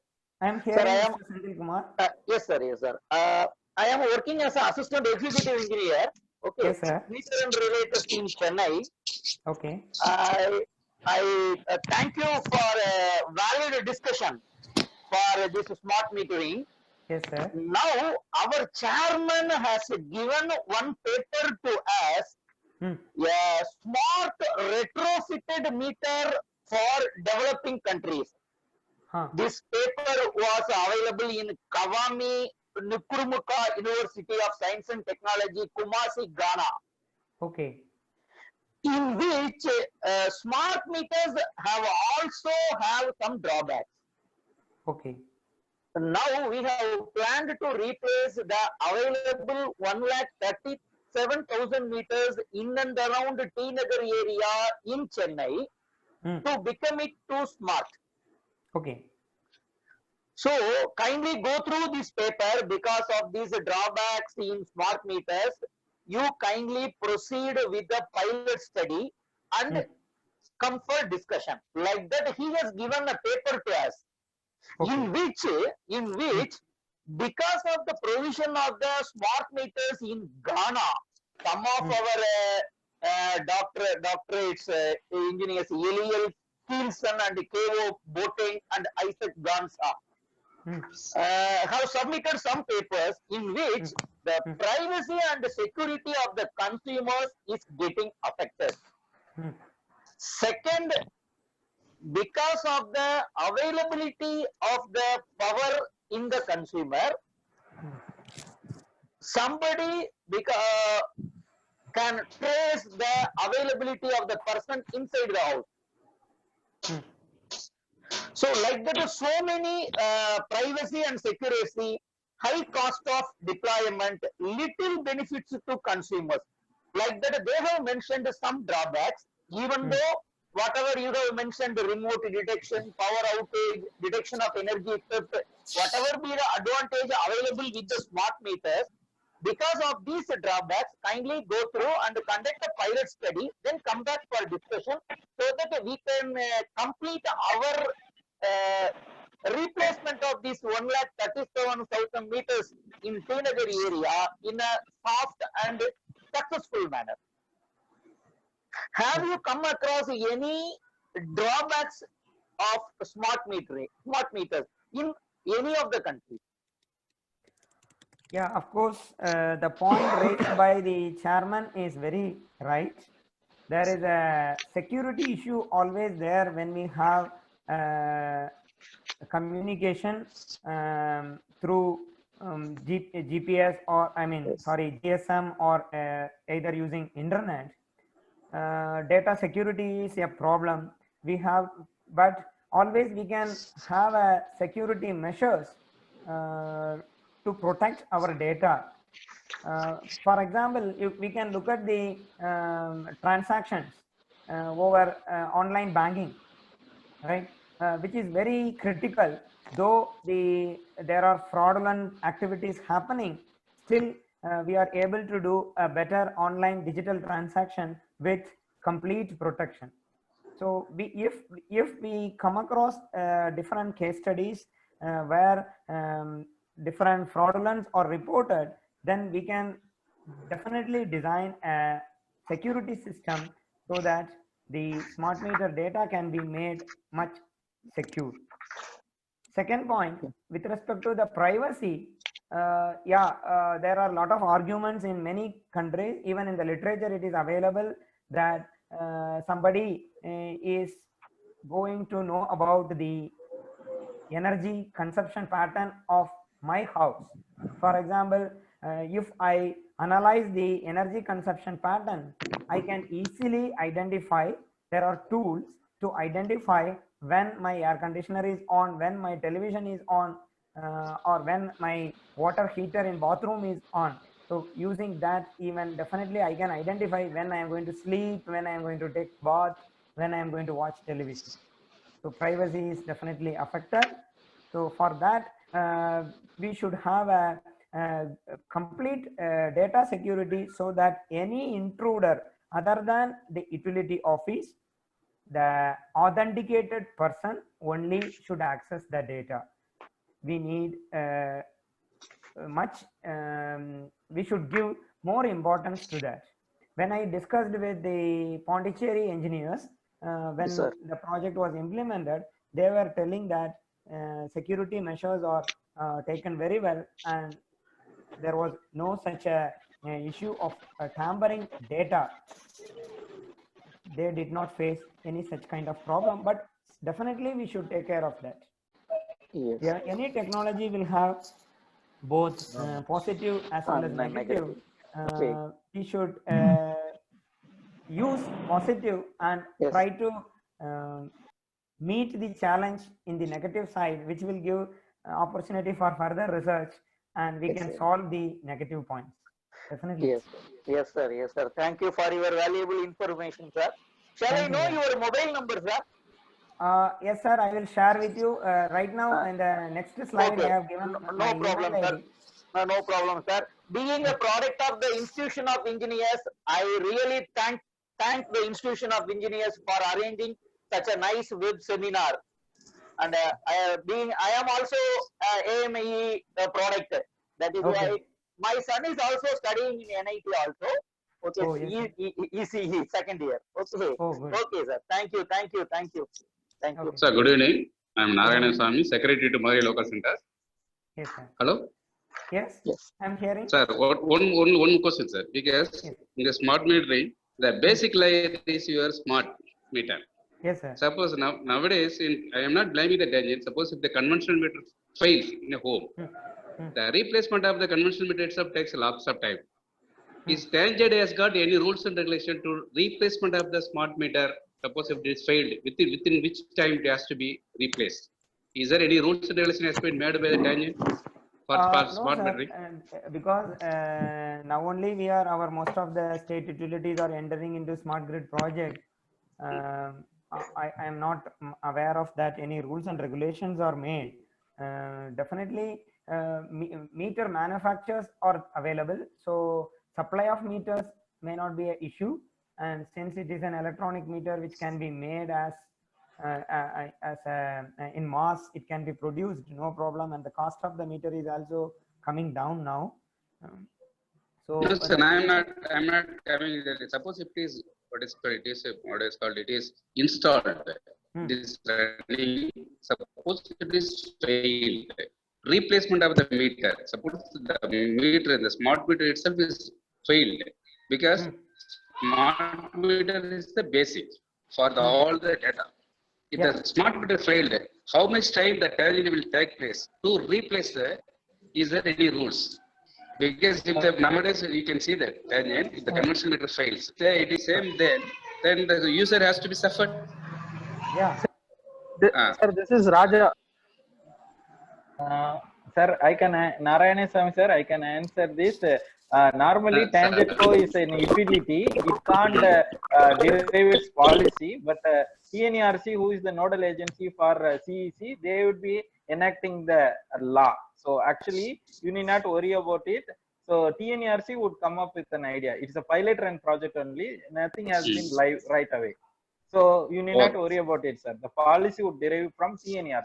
I am Sir, hearing I am. Mr. Senthil Kumar. Yes, sir. Yes, sir. I am working as an assistant executive engineer. Okay. Yes, sir. Meter and related in Chennai. Okay. I thank you for valid discussion for this smart metering. Yes, sir. Now, our chairman has given one paper to us. Hmm. A smart retrofitted meter for developing countries. Huh. This paper was available in Kawami Nkrumah University of Science and Technology, Kumasi, Ghana, Okay. in which smart meters also have some drawbacks. Okay. Now we have planned to replace the available 1,37,000 meters in and around T Nagar area in Chennai Hmm. to become it too smart. Okay. So kindly go through this paper. Because of these drawbacks in smart meters, you kindly proceed with the pilot study and come for discussion. Like that, he has given a paper to us. Okay. In which because of the provision of the smart meters in Ghana, some of our doctorates engineers Eliel Kielson and Kevo Boateng and Isaac Gansa have submitted some papers in which the privacy and security of the consumers is getting affected. Second, because of the availability of the power in the consumer, somebody can trace the availability of the person inside the house. So like that, so many privacy and security, high cost of deployment, little benefits to consumers. Like that, they have mentioned some drawbacks, even though whatever you have mentioned, remote detection, power outage, detection of energy theft, whatever be the advantage available with the smart meters, because of these drawbacks, kindly go through and conduct a pilot study, then come back for discussion so that we can complete our replacement of these 1,37,000 meters in T Nagar area in a soft and successful manner. Have you come across any drawbacks of smart meters in any of the countries? Yeah, of course, the point raised by the chairman is very right. There is a security issue always there when we have communication through GPS or GSM or either using internet. Data security is a problem we have, but always we can have a security measures to protect our data For example, we can look at the transactions over online banking, right? Which is very critical. Though there are fraudulent activities happening, still we are able to do a better online digital transaction with complete protection. So if we come across different case studies where different fraudulence are reported, then we can definitely design a security system so that the smart meter data can be made much secure. Second point, with respect to the privacy, there are a lot of arguments in many countries. Even in the literature, it is available that somebody is going to know about the energy consumption pattern of my house. For example, if I analyze the energy consumption pattern, I can easily identify. There are tools to identify when my air conditioner is on, when my television is on, or when my water heater in bathroom is on. So using that, even definitely I can identify when I am going to sleep, when I am going to take bath, when I am going to watch television. So privacy is definitely affected. So for that, we should have a complete data security, so that any intruder other than the utility office, the authenticated person only should access the data. We need we should give more importance to that. When I discussed with the Pondicherry engineers, when Yes, sir. the project was implemented, they were telling that security measures are taken very well, and there was no such a issue of tampering data. They did not face any such kind of problem, but definitely we should take care of that. Yes. Yeah, any technology will have both positive as well as And negative. Okay. We should use positive and Yes. try to meet the challenge in the negative side, which will give opportunity for further research, and we Yes, can sir. solve the negative points. Definitely. Yes. Yes, sir. Yes, sir. Thank you for your valuable information, sir. Shall Thank I you, know sir. your mobile number, sir? Yes, sir. I will share with you right now. In the next slide, Okay. I have given No my problem, email sir. ID. No problem, sir. Being a product of the Institution of Engineers, I really thank the Institution of Engineers for arranging such a nice web seminar. And I am also AME product. That is Okay. why my son is also studying in NIT also. Okay, Oh, yes, sir. ECE second year. Okay, Oh, good. okay, sir. Thank you. Okay. Sir, good evening. I am Narayana Swami, Secretary to Madurai Local Centers. Yes, sir. Hello? Yes, Yes. I'm hearing. Sir, one question, sir. Because Yes. in the smart metering, the basic layer is your smart meter. Yes, sir. Suppose nowadays, I am not blaming the danger. Suppose if the conventional meter fails in a home, the replacement of the conventional meter itself takes lots of time. Is TANGED has got any rules and regulation to replacement of the smart meter? Suppose if it is failed, within which time it has to be replaced? Is there any rules and regulation has been made by the TANGED for No, smart sir, metering? because now only we are most of the state utilities are entering into smart grid project. I am not aware of that any rules and regulations are made. Definitely, meter manufacturers are available, so supply of meters may not be an issue. And since it is an electronic meter which can be made as in mass, it can be produced, no problem, and the cost of the meter is also coming down now. So No, sir, I'm not having that. Suppose it is what is called it is installed. It is running. Suppose it is failed. Replacement of the meter. Suppose the meter, the smart meter itself is failed, because smart meter is the basic for all the data. If the smart meter failed, how much time the TANGED will take place to replace the? Is there any rules? Because if the nowadays you can see that TANGED, if the conventional meter fails, it is same then the user has to be suffered. Yeah. Sir, this is Raja. Sir, I can, Narayana Swami sir, I can answer this. Normally, Sir, TANGEDCO is an utility. It can't derive its policy, but TNERC, who is the nodal agency for CEC, they would be enacting the law. So actually, you need not worry about it. So TNERC would come up with an idea. It's a pilot run project only. Nothing has been live right away. So you need not worry about it, sir. The policy would derive from TNERC.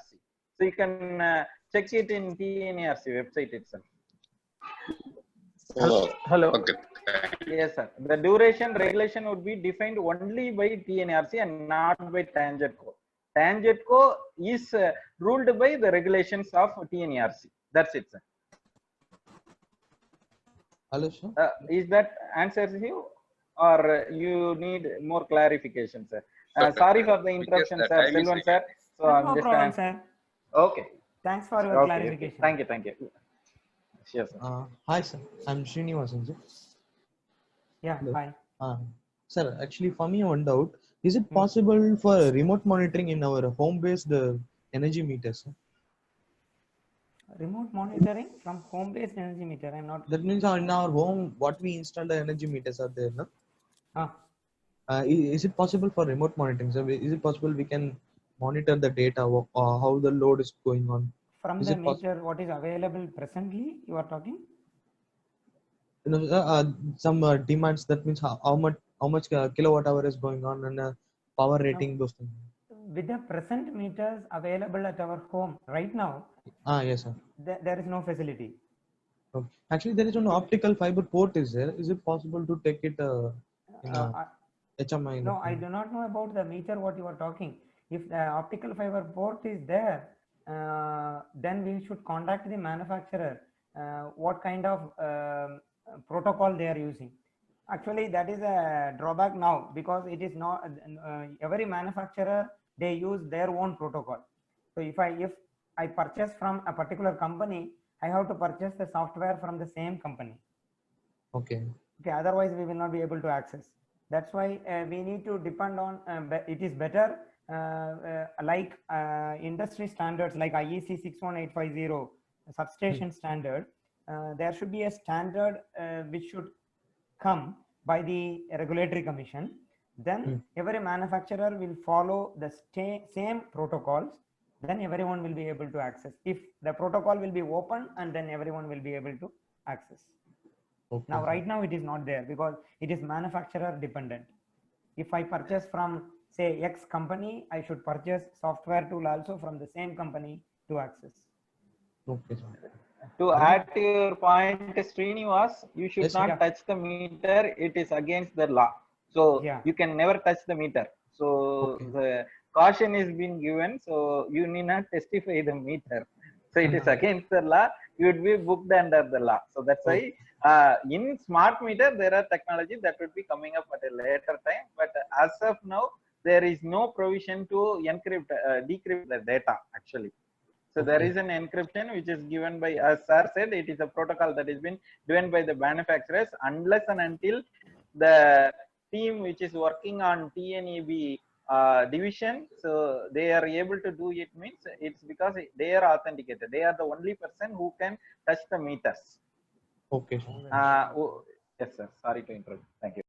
So you can check it in TNERC website itself. Hello. Okay. Yes, sir. The duration regulation would be defined only by TNERC and not by TANGEDCO. TANGEDCO is ruled by the regulations of TNERC. That's it, sir. Hello, sir. Is that answers you, or you need more clarification, sir? Okay. Sorry for the interruption, Because sir. the time is Selvan, sir. So No I'm just problem, sir. okay. Thanks for your Okay. clarification. Thank you. Thank you. Sure, sir. Hi, sir. I'm Srinivasan, sir. Yeah, Hello. hi. Sir, actually, for me, one doubt. Is it possible for remote monitoring in our home-based energy meters, sir? Remote monitoring from home-based energy meter. I'm not. That means in our home, what we install the energy meters are there, no? Ah, Is it possible for remote monitoring, sir? Is it possible we can monitor the data, how the load is going on? from Is the it possible? meter, what is available presently, you are talking? You know, some demands, that means how much kilowatt hour is going on, and power rating, those things. With the present meters available at our home right now, Yes, sir. there is no facility. Okay. Actually, there is an optical fiber port is there. Is it possible to take it in HMI? No, I do not know about the meter what you are talking. If the optical fiber port is there, then we should contact the manufacturer. What kind of protocol they are using. Actually, that is a drawback now, because it is not every manufacturer, they use their own protocol. So if I purchase from a particular company, I have to purchase the software from the same company. Okay. Okay, otherwise we will not be able to access. That's why we need to depend on, it is better like industry standards like IEC 61850 substation standard. There should be a standard which should come by the regulatory commission. Then every manufacturer will follow the same protocols. Then everyone will be able to access. If the protocol will be open, and then everyone will be able to access. Okay. Now, right now it is not there because it is manufacturer dependent. If I purchase from say X company, I should purchase software tool also from the same company to access. Okay, sir. To add to your point, Srinivas, you should Yes, not touch the meter. It is against the law. So you can never touch the meter. So the caution is being given. So you need not testify the meter. So it is against the law. You would be booked under the law. So that's why in smart meter, there are technology that would be coming up at a later time. But as of now, there is no provision to encrypt, decrypt the data actually. So there is an encryption which is given by, as sir said, it is a protocol that has been given by the manufacturers, unless and until the team which is working on TNEB division, so they are able to do it, means it's because they are authenticated. They are the only person who can touch the meters. Okay. Yes, sir. Sorry to interrupt. Thank you.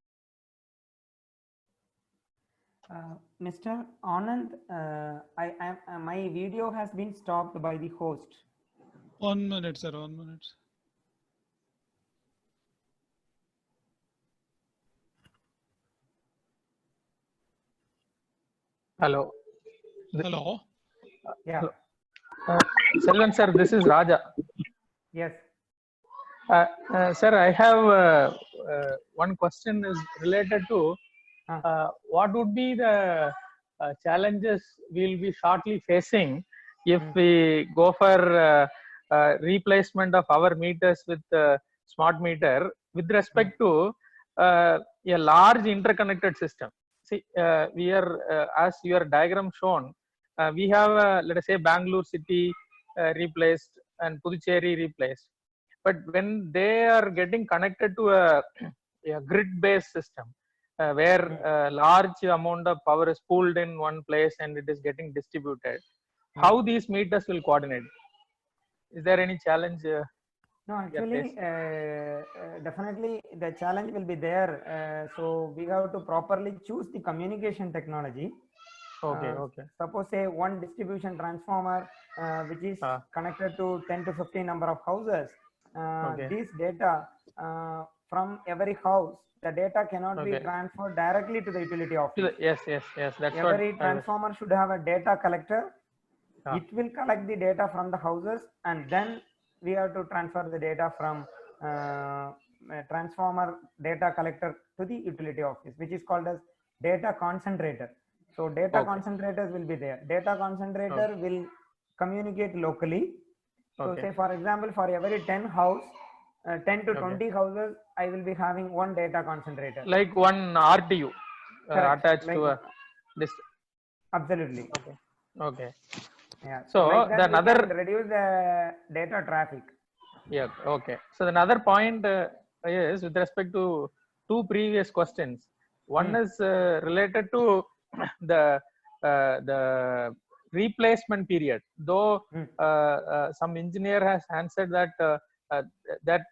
Mr. Anand, my video has been stopped by the host. 1 minute, sir. 1 minute. Hello. Hello. Yeah. Selvan sir, this is Raja. Yes. Sir, I have one question is related to what would be the challenges we'll be shortly facing if we go for replacement of our meters with smart meter with respect to a large interconnected system. See, we are, as your diagram shown, we have, let us say, Bangalore city replaced and Puducherry replaced. But when they are getting connected to a grid-based system, where a large amount of power is pooled in one place and it is getting distributed, how these meters will coordinate? Is there any challenge? No, actually, definitely the challenge will be there. So we have to properly choose the communication technology. Okay, okay. Suppose say one distribution transformer which is connected to 10 to 15 number of houses. Okay. This data from every house, the data cannot be Okay. transferred directly to the utility office. Yes, yes, yes. That's Every what transformer should have a data collector. Ah. It will collect the data from the houses, and then we have to transfer the data from transformer data collector to the utility office, which is called as data concentrator. So data concentrators will be there. Data concentrator will communicate locally. So say for example, for every 10 house, 10 to 20 houses, I will be having one data concentrator. like one RTU attached like, to a this. Absolutely. Okay. Okay. Yeah. So like that the we another can reduce the data traffic. Yeah. Okay. So another point is with respect to two previous questions. One is related to the replacement period. Though some engineer has answered that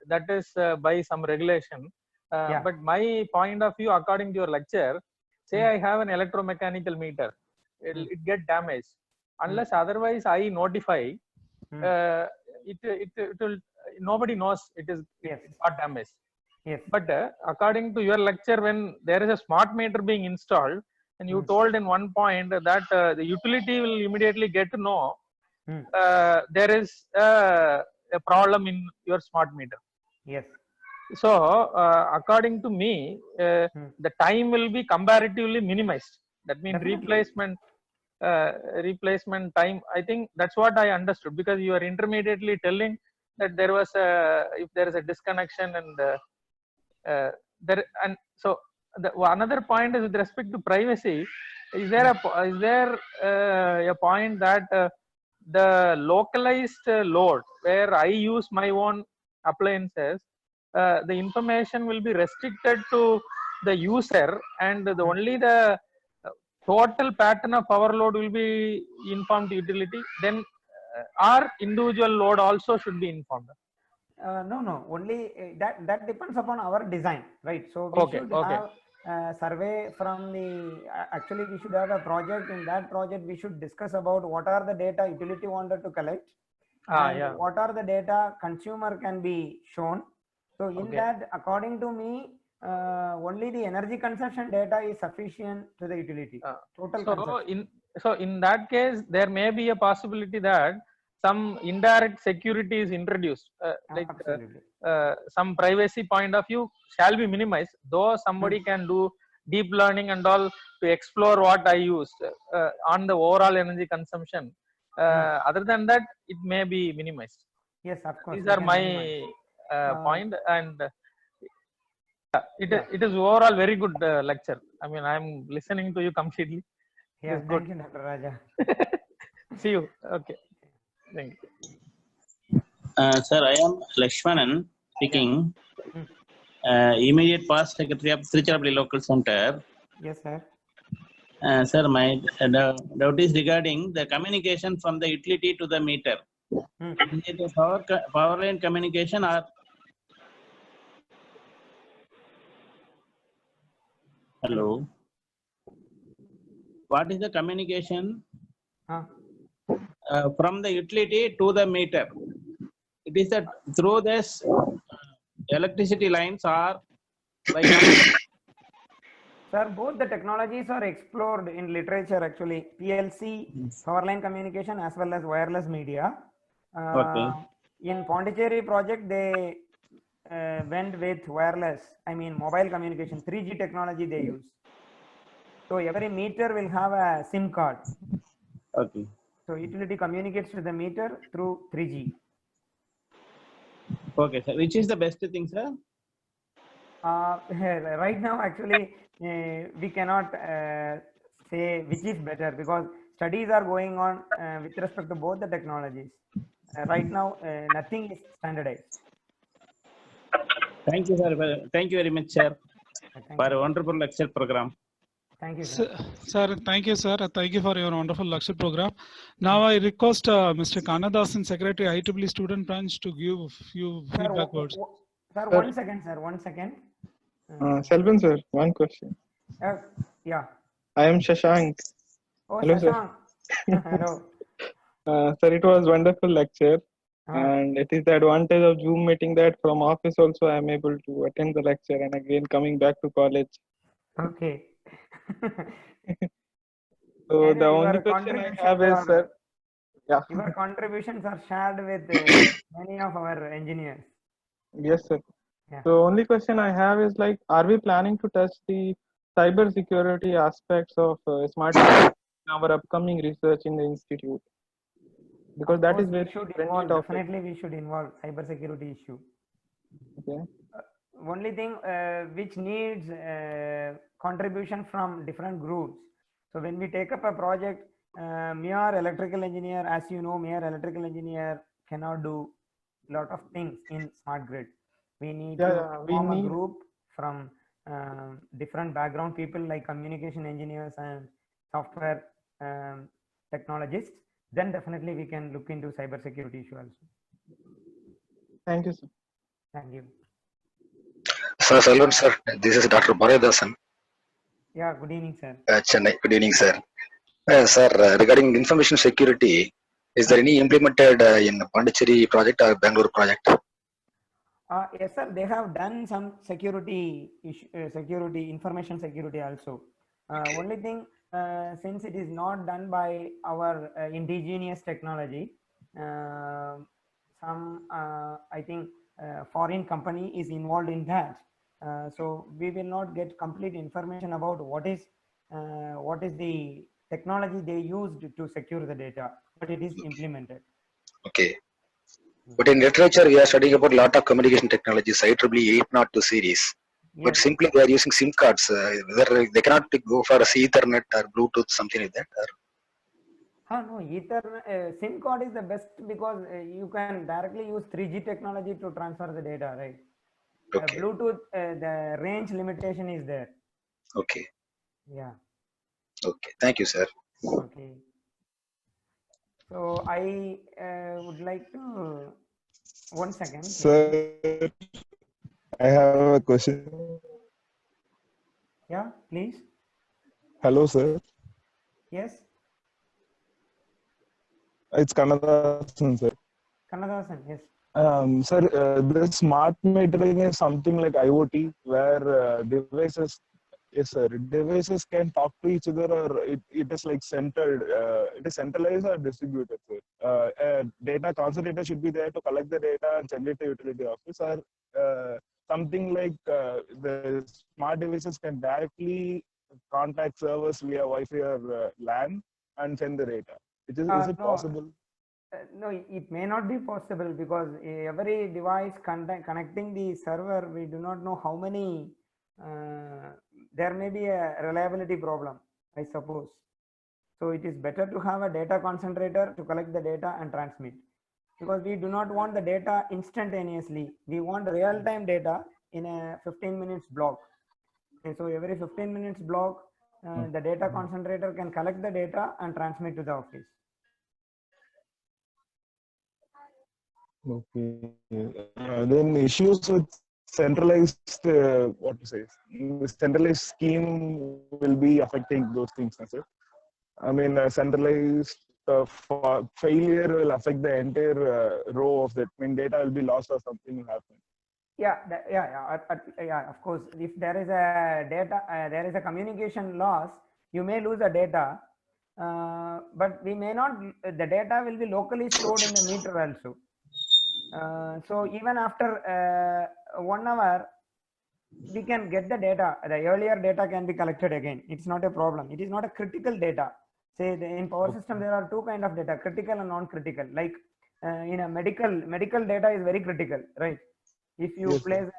that is by some regulation. But my point of view, according to your lecture, say I have an electromechanical meter, it get damaged. Unless otherwise I notify, it will, nobody knows it got damaged. Yes. But according to your lecture, when there is a smart meter being installed, and you told in one point that the utility will immediately get to know there is a problem in your smart meter. Yes. So according to me, the time will be comparatively minimized. That means replacement time. I think that's what I understood, because you are intermediately telling that there was if there is a disconnection and there, and so another point is with respect to privacy. Is there a point that the localized load where I use my own appliances, the information will be restricted to the user, and only the total pattern of power load will be informed to utility? Then our individual load also should be informed. No. Only that depends upon our design, right? So we should have survey from the. Actually, we should have a project. In that project, we should discuss about what are the data utility wanted to collect, and what are the data consumer can be shown. So in that, according to me, only the energy consumption data is sufficient to the utility. Total consumption. So in that case, there may be a possibility that some indirect security is introduced, like some privacy point of view shall be minimized, though somebody can do deep learning and all to explore what I use on the overall energy consumption. Other than that, it may be minimized. Yes, of course. These are my point, and it is overall very good lecture. I mean, I am listening to you completely. Yeah, thank you, Dr. Raja. See you. Okay. Thank you. Sir, I am Lakshmanan speaking, immediate past secretary of Tiruchirappalli Local Center. Yes, sir. Sir, my doubt is regarding the communication from the utility to the meter. Is it a power line communication or? Hello. What is the communication from the utility to the meter? It is that through this electricity lines or by Sir, both the technologies are explored in literature actually. PLC, power line communication, as well as wireless media. In Pondicherry project, they went with wireless, I mean mobile communication, 3G technology they use. So every meter will have a SIM card. Okay. So utility communicates with the meter through 3G. Okay, sir. Which is the best thing, sir? Right now, actually, we cannot say which is better, because studies are going on with respect to both the technologies. Right now, nothing is standardized. Thank you, sir. Thank you very much, sir, for a wonderful lecture program. Thank you, sir. Sir, thank you, sir. Thank you for your wonderful lecture program. Now I request Mr. Kannadasan, Secretary IEEE Student Branch, to give few Sir, feedback words. Sir, 1 second, sir. 1 second. Selvan sir, one question. Yeah. I am Shashank. Oh, Hello, Shashank. Hello. Sir, it was wonderful lecture. And it is the advantage of Zoom meeting that from office also I am able to attend the lecture and again coming back to college. Okay. So the Your only question I contributions have is, are, sir, yeah. Your contributions are shared with many of our engineers. Yes, sir. Yeah. So only question I have is like, are we planning to touch the cyber security aspects of smart in our upcoming research in the institute? Because of that course, is very we should trendy involve, topic. definitely we should involve cyber security issue. Okay. Only thing which needs contribution from different groups. So when we take up a project, mere electrical engineer, as you know, mere electrical engineer cannot do lot of things in smart grid. We need to form a group from different background people like communication engineers and software technologists. Then definitely we can look into cyber security issue also. Thank you, sir. Thank you. Sir, Selvan sir, this is Dr. Bharadhasan. Yeah, good evening, sir. Chennai. Good evening, sir. Sir, regarding information security, is there any implemented in Pondicherry project or Bangalore project? Yes, sir. They have done some security security, information security also. Only thing, since it is not done by our indigenous technology, some I think foreign company is involved in that. So we will not get complete information about what is the technology they used to secure the data, but it is implemented. Okay. But in literature, we are studying about a lot of communication technologies, IEEE 802 series. Yes. But simply they are using SIM cards. Whether they cannot go for a Ethernet or Bluetooth, something like that. Or? No, Ethernet SIM card is the best because you can directly use 3G technology to transfer the data, right? Okay. Bluetooth, the range limitation is there. Okay. Yeah. Okay. Thank you, sir. Okay. So I would like to 1 second. Sir, I have a question. Yeah, please. Hello, sir. Yes. It's Kannadasan, sir. Kannadasan, yes. Sir, the smart metering is something like IoT, where devices, yes, sir, devices can talk to each other, or it is like centered. It is centralized or distributed, sir. Data concentrator should be there to collect the data and send it to utility office, or something like the smart devices can directly contact servers via Wi-Fi or LAN and send the data. Is it possible? No, it may not be possible because every device connecting the server, we do not know how many. There may be a reliability problem, I suppose. So it is better to have a data concentrator to collect the data and transmit, because we do not want the data instantaneously. We want real-time data in a 15 minutes block. And so every 15 minutes block, the data concentrator can collect the data and transmit to the office. Okay. Then issues with centralized, centralized scheme will be affecting those things, sir. I mean, centralized failure will affect the entire row of that. I mean, data will be lost or something will happen. Yeah, of course. If there is a data, there is a communication loss, you may lose the data, but we may not. The data will be locally stored in the meter also. So even after 1 hour, we can get the data. The earlier data can be collected again. It's not a problem. It is not a critical data. Say in power system, there are two kinds of data: critical and non-critical. Like in a medical data is very critical, right? If you place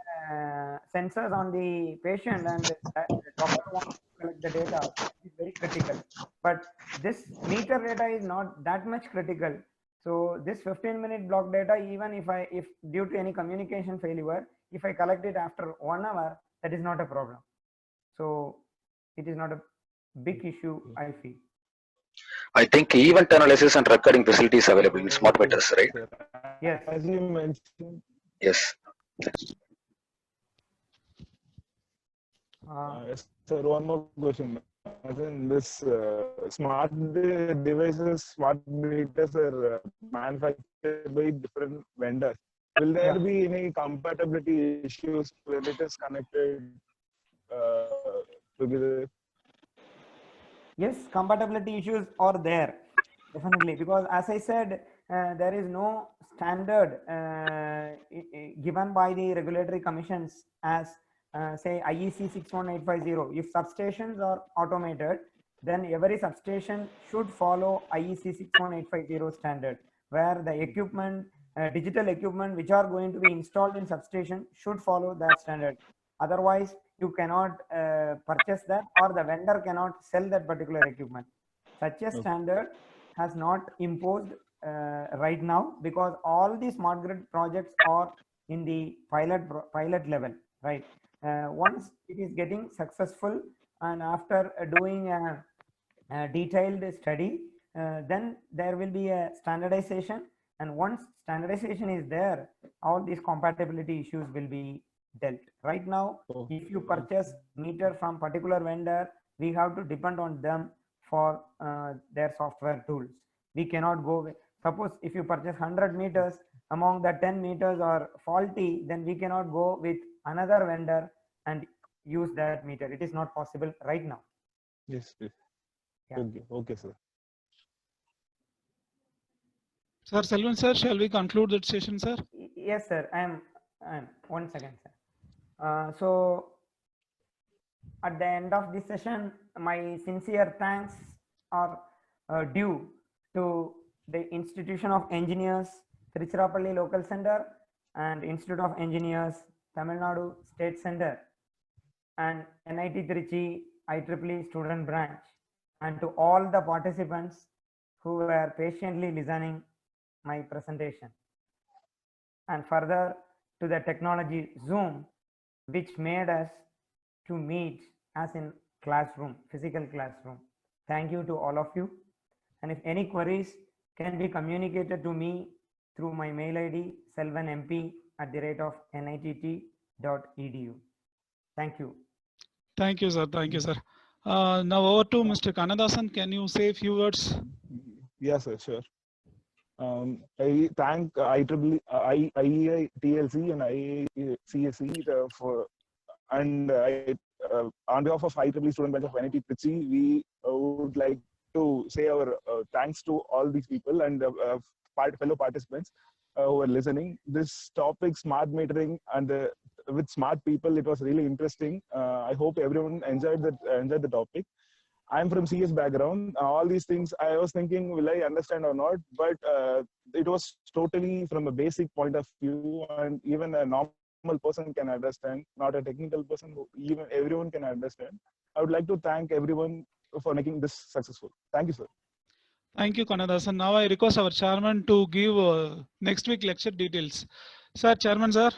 sensors on the patient and the doctor wants to collect the data, it's very critical. But this meter data is not that much critical. So this 15-minute block data, even if due to any communication failure, if I collect it after 1 hour, that is not a problem. So it is not a big issue, I feel. I think event analysis and recording facilities available in smart meters, right? Yes. As you mentioned. Yes. Yes, sir, one more question. As in this smart devices, smart meters are manufactured by different vendors. Will there be any compatibility issues when it is connected together? Yes, compatibility issues are there, definitely, because as I said, there is no standard given by the regulatory commissions as say IEC 61850. If substations are automated, then every substation should follow IEC 61850 standard, where the equipment, digital equipment which are going to be installed in substation should follow that standard. Otherwise, you cannot purchase that, or the vendor cannot sell that particular equipment. Such a standard has not imposed right now, because all the smart grid projects are in the pilot level, right? Once it is getting successful, and after doing a detailed study, then there will be a standardization, and once standardization is there, all these compatibility issues will be dealt. Right now, if you purchase meter from particular vendor, we have to depend on them for their software tools. We cannot go with, suppose if you purchase 100 meters, among the 10 meters are faulty, then we cannot go with another vendor and use that meter. It is not possible right now. Yes, yes. Yeah. Okay, sir. Sir Selvan sir, shall we conclude that session, sir? Yes, sir. I am. 1 second, sir. So at the end of this session, my sincere thanks are due to the Institution of Engineers, Tiruchirappalli Local Center, and Institute of Engineers, Tamil Nadu State Center, and NIT Trichy IEEE Student Branch, and to all the participants who were patiently listening my presentation, and further to the technology Zoom, which made us to meet as in classroom, physical classroom. Thank you to all of you. And if any queries can be communicated to me through my mail ID, selvanmp@nit.edu. Thank you. Thank you, sir. Thank you, sir. Now over to Mr. Kannadasan. Can you say a few words? Yes, sir, sure. I thank IEI TLC and ICSE for, and on behalf of IEEE Student Branch of NIT Trichy, we would like to say our thanks to all these people and fellow participants who are listening. This topic, smart metering, and with smart people, it was really interesting. I hope everyone enjoyed the topic. I'm from CS background. All these things I was thinking, will I understand or not? But it was totally from a basic point of view, and even a normal person can understand, not a technical person, even everyone can understand. I would like to thank everyone for making this successful. Thank you, sir. Thank you, Kannadasan. Now I request our chairman to give next week lecture details. Sir, chairman, sir.